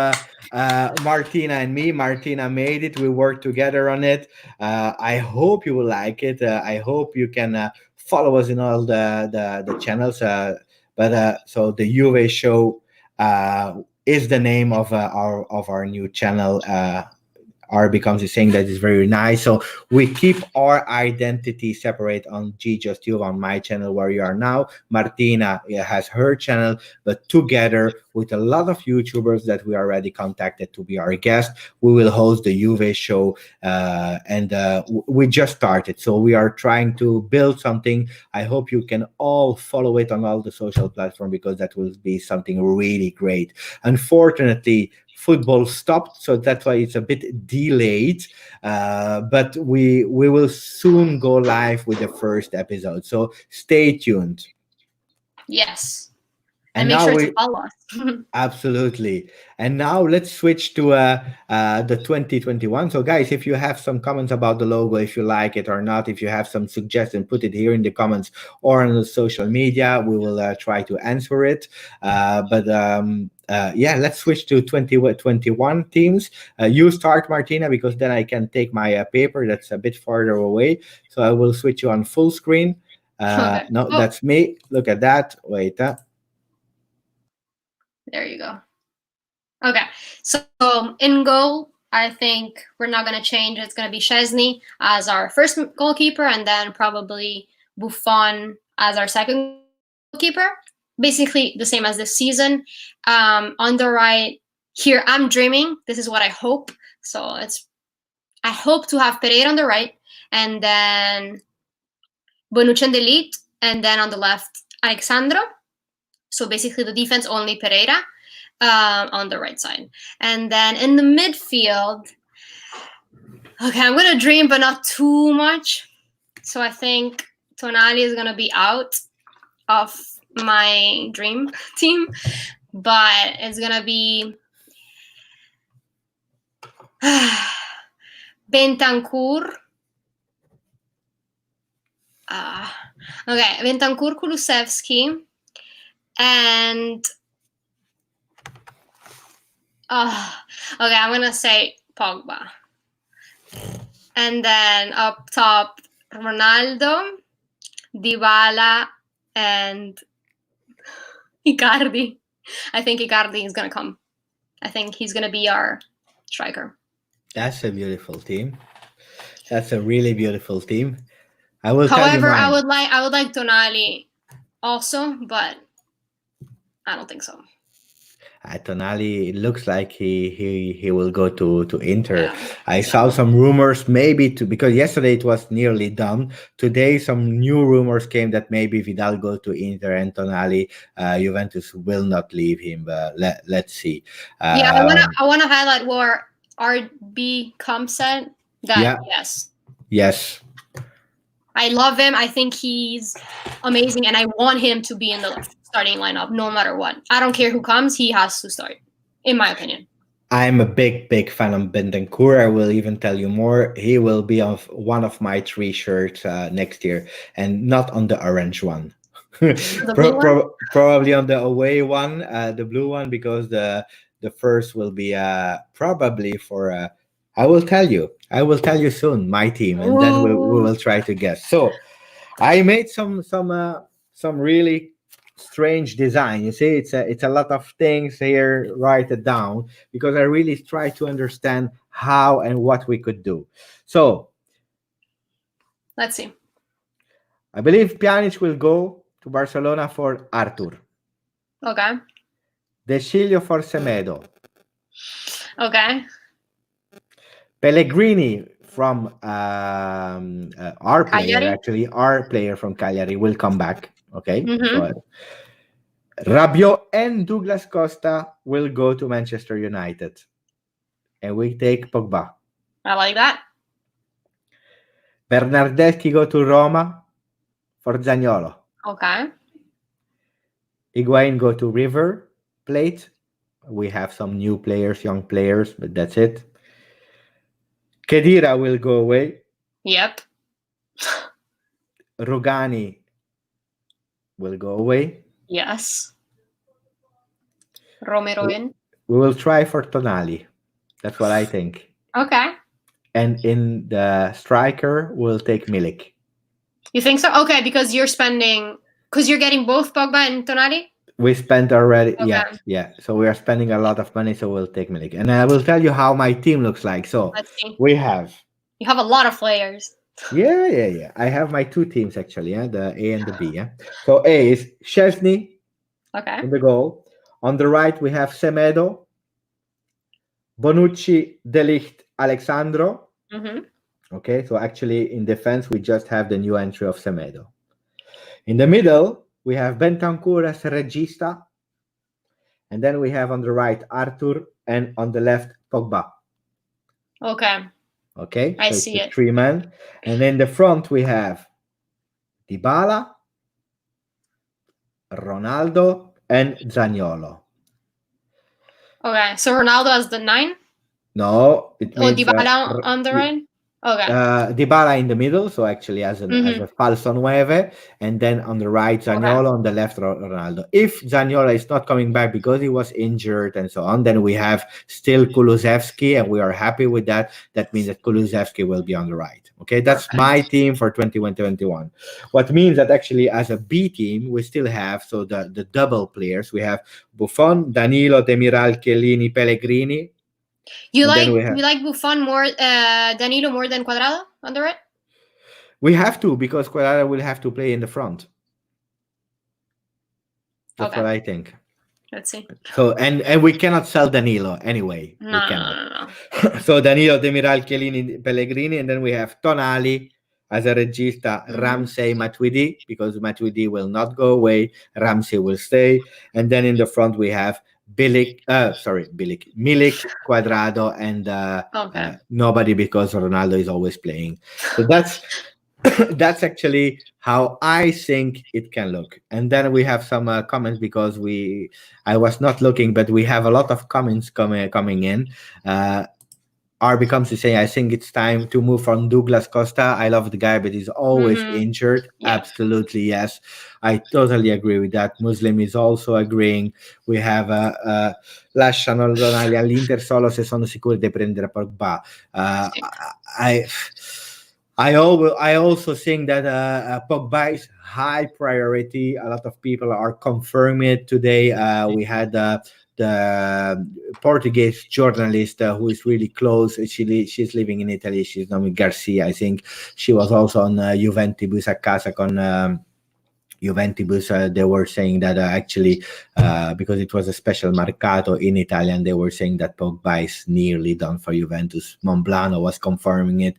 Martina and me. Martina made it. We worked together on it. I hope you will like it. I hope you can follow us in all the channels. So the Juve show is the name of our new channel. R becomes a saying that is very nice. So we keep our identity separate on GJustjuve, on my channel where you are now. Martina has her channel, but together with a lot of YouTubers that we already contacted to be our guest, we will host the Juve show. And we just started. So we are trying to build something. I hope you can all follow it on all the social platforms, because that will be something really great. Unfortunately, football stopped, so that's why it's a bit delayed, but we will soon go live with the first episode, so stay tuned. Yes. And make now sure to follow us. Absolutely. And now let's switch to the 2021. So guys, if you have some comments about the logo, if you like it or not, if you have some suggestions, put it here in the comments or on the social media. We will try to answer it. Yeah, let's switch to 2021 teams. You start, Martina, because then I can take my paper that's a bit farther away. So I will switch you on full screen. Okay. No, that's me. Look at that. Wait. There you go. Okay, so in goal, I think we're not going to change. It's going to be Szczesny as our first goalkeeper, and then probably Buffon as our second goalkeeper. Basically the same as this season. On the right here, I'm dreaming. This is what I hope. So I hope to have Pereira on the right, and then Bonucci and Delete, and then on the left, Alexandro. So basically the defense, only Pereira on the right side. And then in the midfield, okay, I'm going to dream, but not too much. So I think Tonali is going to be out of my dream team, but it's going to be Bentancur. Okay, Bentancur, Kulusevski, and okay, I'm gonna say Pogba, and then up top Ronaldo, Dybala, and Icardi. I think Icardi is going to come. I think he's going to be our striker. That's a beautiful team. That's a really beautiful team. I will tell you However, mine. I would like Tonali also, but I don't think so. Tonali, it looks like he will go to Inter. Yeah, I saw some rumors maybe because yesterday it was nearly done. Today some new rumors came that maybe Vidal go to Inter and Tonali, Juventus will not leave him. But let's see. Yeah, I wanna highlight what RB Comp said. That Yeah. Yes. I love him. I think he's amazing, and I want him to be in the starting lineup no matter what. I don't care who comes; he has to start, in my opinion. I'm a big fan of Bentancur. I will even tell you more. He will be on one of my 3 shirts next year, and not on the orange one. Probably on the away one, the blue one, because the first will be probably for. I will tell you soon my team, and then we will try to guess. So, I made some really strange design. You see, it's a lot of things here. Write it down because I really try to understand how and what we could do. So, let's see. I believe Pjanic will go to Barcelona for Arthur. Okay. De Sciglio for Semedo. Okay. Pellegrini from our player, Cagliari? actually, our player from Cagliari will come back. Okay. Mm-hmm. So, Rabiot and Douglas Costa will go to Manchester United. And we take Pogba. I like that. Bernardeschi go to Roma for Zaniolo. Okay. Higuain go to River Plate. We have some new players, young players, but that's it. Khedira will go away. Yep. Rugani will go away. Yes. Romero in. We will try for Tonali. That's what I think. Okay. And in the striker, we'll take Milik. You think so? Okay, because you're getting both Pogba and Tonali? We spent already. Okay. Yeah. So we are spending a lot of money, so we'll take Milik. And I will tell you how my team looks like. So let's see. We have. You have a lot of players. Yeah. I have my 2 teams actually, the A and the B. Yeah. So A is Szczesny. Okay. In the goal. On the right we have Semedo, Bonucci, De Ligt, Alexandro. Mm-hmm. Okay. So actually in defense we just have the new entry of Semedo. In the middle we have Bentancur as regista. And then we have on the right Arthur and on the left Pogba. Okay. Okay. I so see it's it. 3 men. And in the front we have Dybala, Ronaldo, and Zaniolo. Okay. So Ronaldo as the 9? No, it means Dybala on the right? Okay. Dybala in the middle, so actually as a falso 9, and then on the right Zaniolo, on the left Ronaldo. If Zaniolo is not coming back because he was injured and so on, then we have still Kulusevski, and we are happy with that. That means that Kulusevski will be on the right. Okay, that's my team for 2021. What means that actually as a B team, we still have the double players. We have Buffon, Danilo, Demiral, Chiellini, Pellegrini. You like Buffon more, Danilo more than Cuadrado on the right? We have to, because Cuadrado will have to play in the front. That's what I think. Let's see. So and we cannot sell Danilo anyway. No. So Danilo, Demiral, Chiellini, Pellegrini, and then we have Tonali as a regista, Ramsey, Matuidi, because Matuidi will not go away. Ramsey will stay, and then in the front we have Milik, Cuadrado, and nobody, because Ronaldo is always playing. So that's actually how I think it can look. And then we have some comments, because I was not looking, but we have a lot of comments coming in. R becomes to say, I think it's time to move from Douglas Costa. I love the guy, but he's always injured. Yeah. Absolutely, yes. I totally agree with that. Muslim is also agreeing. We have lasciano all'Inter solo se sono sicuri di prendere Pogba. I also think that Pogba is high priority. A lot of people are confirming it today. We had the Portuguese journalist who is really close. She's living in Italy. She's named Garcia, I think. She was also on Juventus a casa con. Juventus, they were saying that actually, because it was a special mercato in Italian, they were saying that Pogba is nearly done for Juventus. Monblano was confirming it.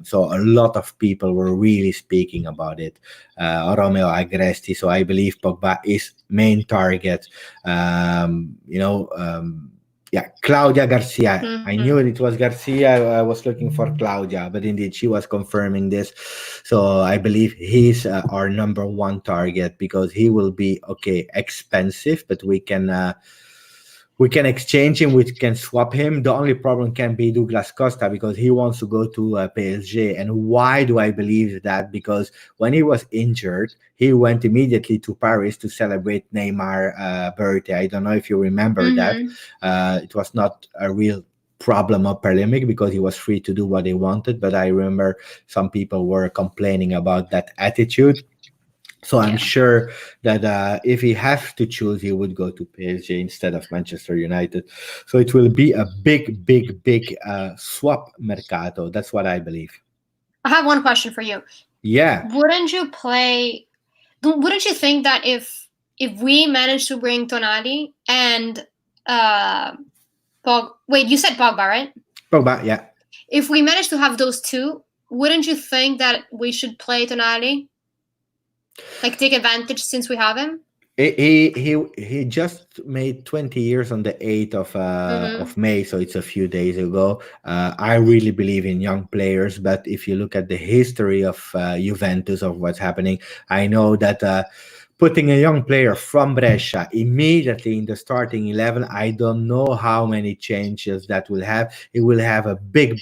So a lot of people were really speaking about it. Romeo Agresti. So I believe Pogba is main target. Yeah, Claudia Garcia. I knew it was Garcia. I was looking for Claudia, but indeed she was confirming this. So I believe he's our number one target because he will be expensive, but we can exchange him, we can swap him. The only problem can be Douglas Costa because he wants to go to PSG. And why do I believe that? Because when he was injured, he went immediately to Paris to celebrate Neymar birthday. I don't know if you remember that. It was not a real problem or polemic because he was free to do what he wanted. But I remember some people were complaining about that attitude. So I'm sure that if he has to choose, he would go to PSG instead of Manchester United. So it will be a big swap mercato. That's what I believe. I have one question for you. Yeah. Wouldn't you think that if we managed to bring Tonali and wait, you said Pogba, right? Pogba, yeah. If we managed to have those two, wouldn't you think that we should play Tonali? Like take advantage since we have him. He just made 20 years on the 8th of May, so it's a few days ago. I really believe in young players, but if you look at the history of Juventus, of what's happening, I know that putting a young player from Brescia immediately in the starting 11, I don't know how many changes that will have. It will have a big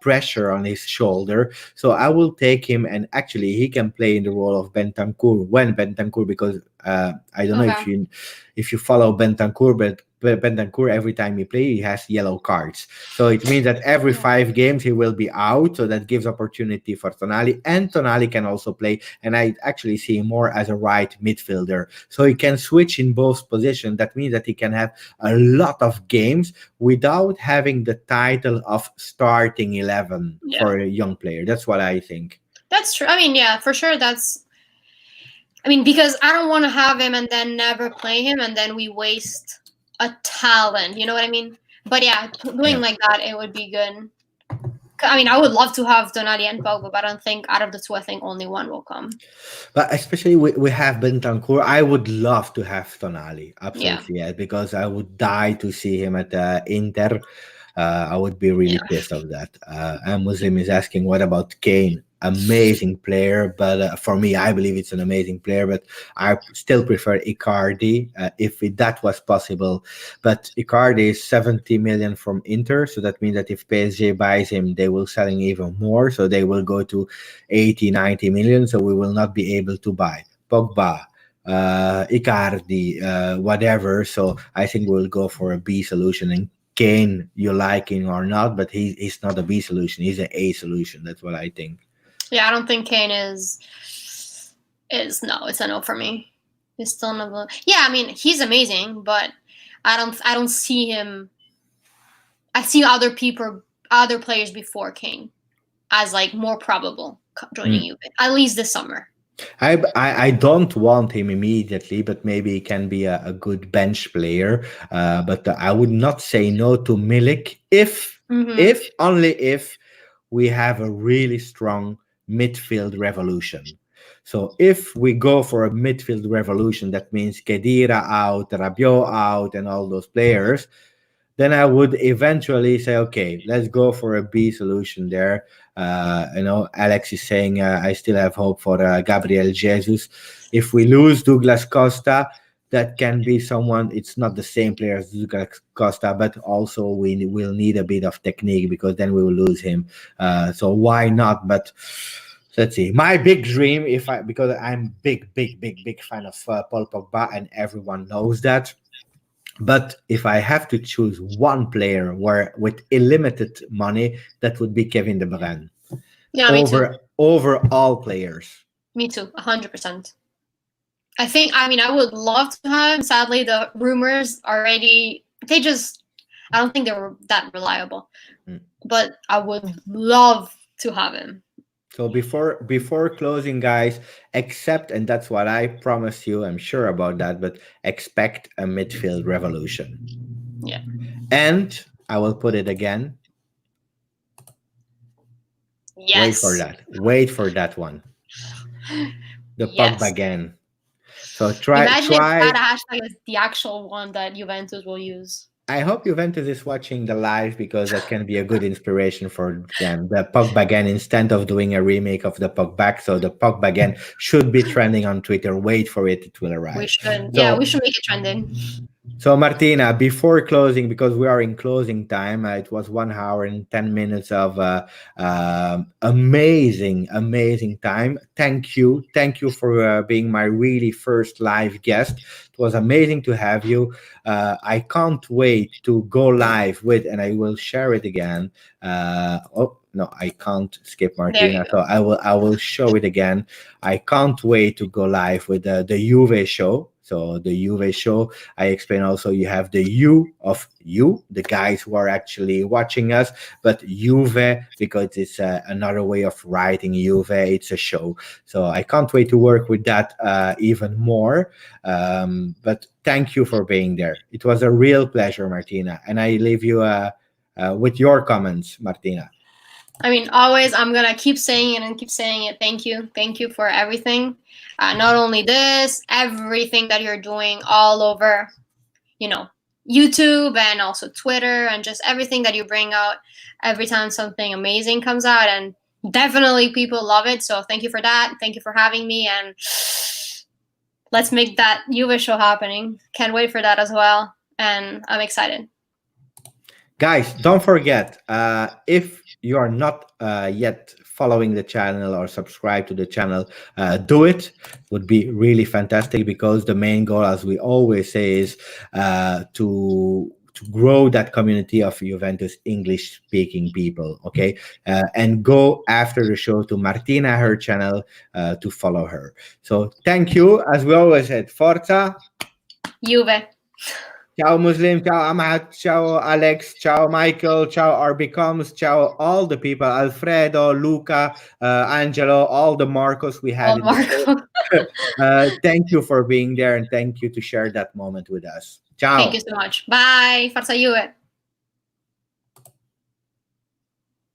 pressure on his shoulder. So I will take him, and actually he can play in the role of Bentancur, because I don't know if you follow Bentancur, but Bentancur, every time he plays, he has yellow cards. So it means that every 5 games he will be out. So that gives opportunity for Tonali, and Tonali can also play. And I actually see him more as a right midfielder. So he can switch in both positions. That means that he can have a lot of games without having the title of starting 11 for a young player. That's what I think. That's true. I mean, yeah, for sure. Because I don't want to have him and then never play him, and then we waste a talent. You know what I mean? But yeah, doing like that, it would be good. I mean, I would love to have Tonali and Pogba, but I don't think out of the two, I think only one will come. But especially we have Bentancur. I would love to have Tonali. Absolutely, yeah, because I would die to see him at Inter. I would be really pissed of that. And Muslim is asking, what about Kane? Amazing player, but for me, I believe it's an amazing player, but I still prefer Icardi if that was possible. But Icardi is 70 million from Inter, so that means that if PSG buys him, they will sell him even more, so they will go to 80, 90 million, so we will not be able to buy Pogba, Icardi, whatever. So I think we'll go for a B solution. And Kane, you like him or not, but he's not a B solution, he's an A solution. That's what I think. Yeah, I don't think Kane is no, it's a no for me. He's still no. Yeah, I mean, he's amazing, but I don't see him. I see other players before Kane as like more probable joining Juve, at least this summer. I don't want him immediately, but maybe he can be a good bench player. But I would not say no to Milik if only if we have a really strong midfield revolution. So if we go for a midfield revolution, that means Khedira out, Rabiot out, and all those players, then I would eventually say, okay, let's go for a B solution there. Alex is saying I still have hope for Gabriel Jesus. If we lose Douglas Costa, that can be someone. It's not the same player as Douglas Costa, but also we will need a bit of technique because then we will lose him. So why not? But let's see. My big dream, because I'm big fan of Paul Pogba, and everyone knows that. But if I have to choose one player with illimited money, that would be Kevin De Bruyne. Yeah, me too. over all players. Me too, 100%. I mean, I would love to have him. Sadly, the rumors already, I don't think they were that reliable. But I would love to have him. So before closing, guys, accept, and that's what I promise you, I'm sure about that, but expect a midfield revolution. Yeah. And I will put it again. Yes. Wait for that one. The yes. Pogba again. So try. Imagine if that hashtag is the actual one that Juventus will use. I hope Juventus is watching the live, because that can be a good inspiration for them. The Pogba again, instead of doing a remake of the Pogba, so the Pogba again should be trending on Twitter. Wait for it; it will arrive. We should. We should make it trending. So Martina, before closing, because we are in closing time, it was 1 hour and 10 minutes of amazing time. Thank you for being my really first live guest. It was amazing to have you. I can't wait to go live with, and I will share it again. Oh no, I can't skip Martina, so I will show it again. I can't wait to go live with the Juve show. So the Juve show, I explain also, you have the U of you, the guys who are actually watching us, but Juve, because it's another way of writing Juve, it's a show. So I can't wait to work with that even more. But thank you for being there. It was a real pleasure, Martina. And I leave you with your comments, Martina. I mean, always, I'm going to keep saying it and keep saying it. Thank you. Thank you for everything. Not only this, everything that you're doing all over, YouTube and also Twitter, and just everything that you bring out every time something amazing comes out. And definitely people love it. So thank you for that. Thank you for having me. And let's make that Juve show happening. Can't wait for that as well. And I'm excited. Guys, don't forget, if you are not yet following the channel or subscribe to the channel, do it. Would be really fantastic, because the main goal, as we always say, is to grow that community of Juventus English speaking people. Okay, and go after the show to Martina, her channel, to follow her. So thank you. As we always said, Forza Juve. Ciao Muslim, ciao Ahmad, ciao Alex, ciao Michael, ciao Arbicoms, ciao all the people, Alfredo, Luca, Angelo, all the Marcos we had. Thank you for being there, and thank you to share that moment with us. Ciao. Thank you so much. Bye. Forza Juve.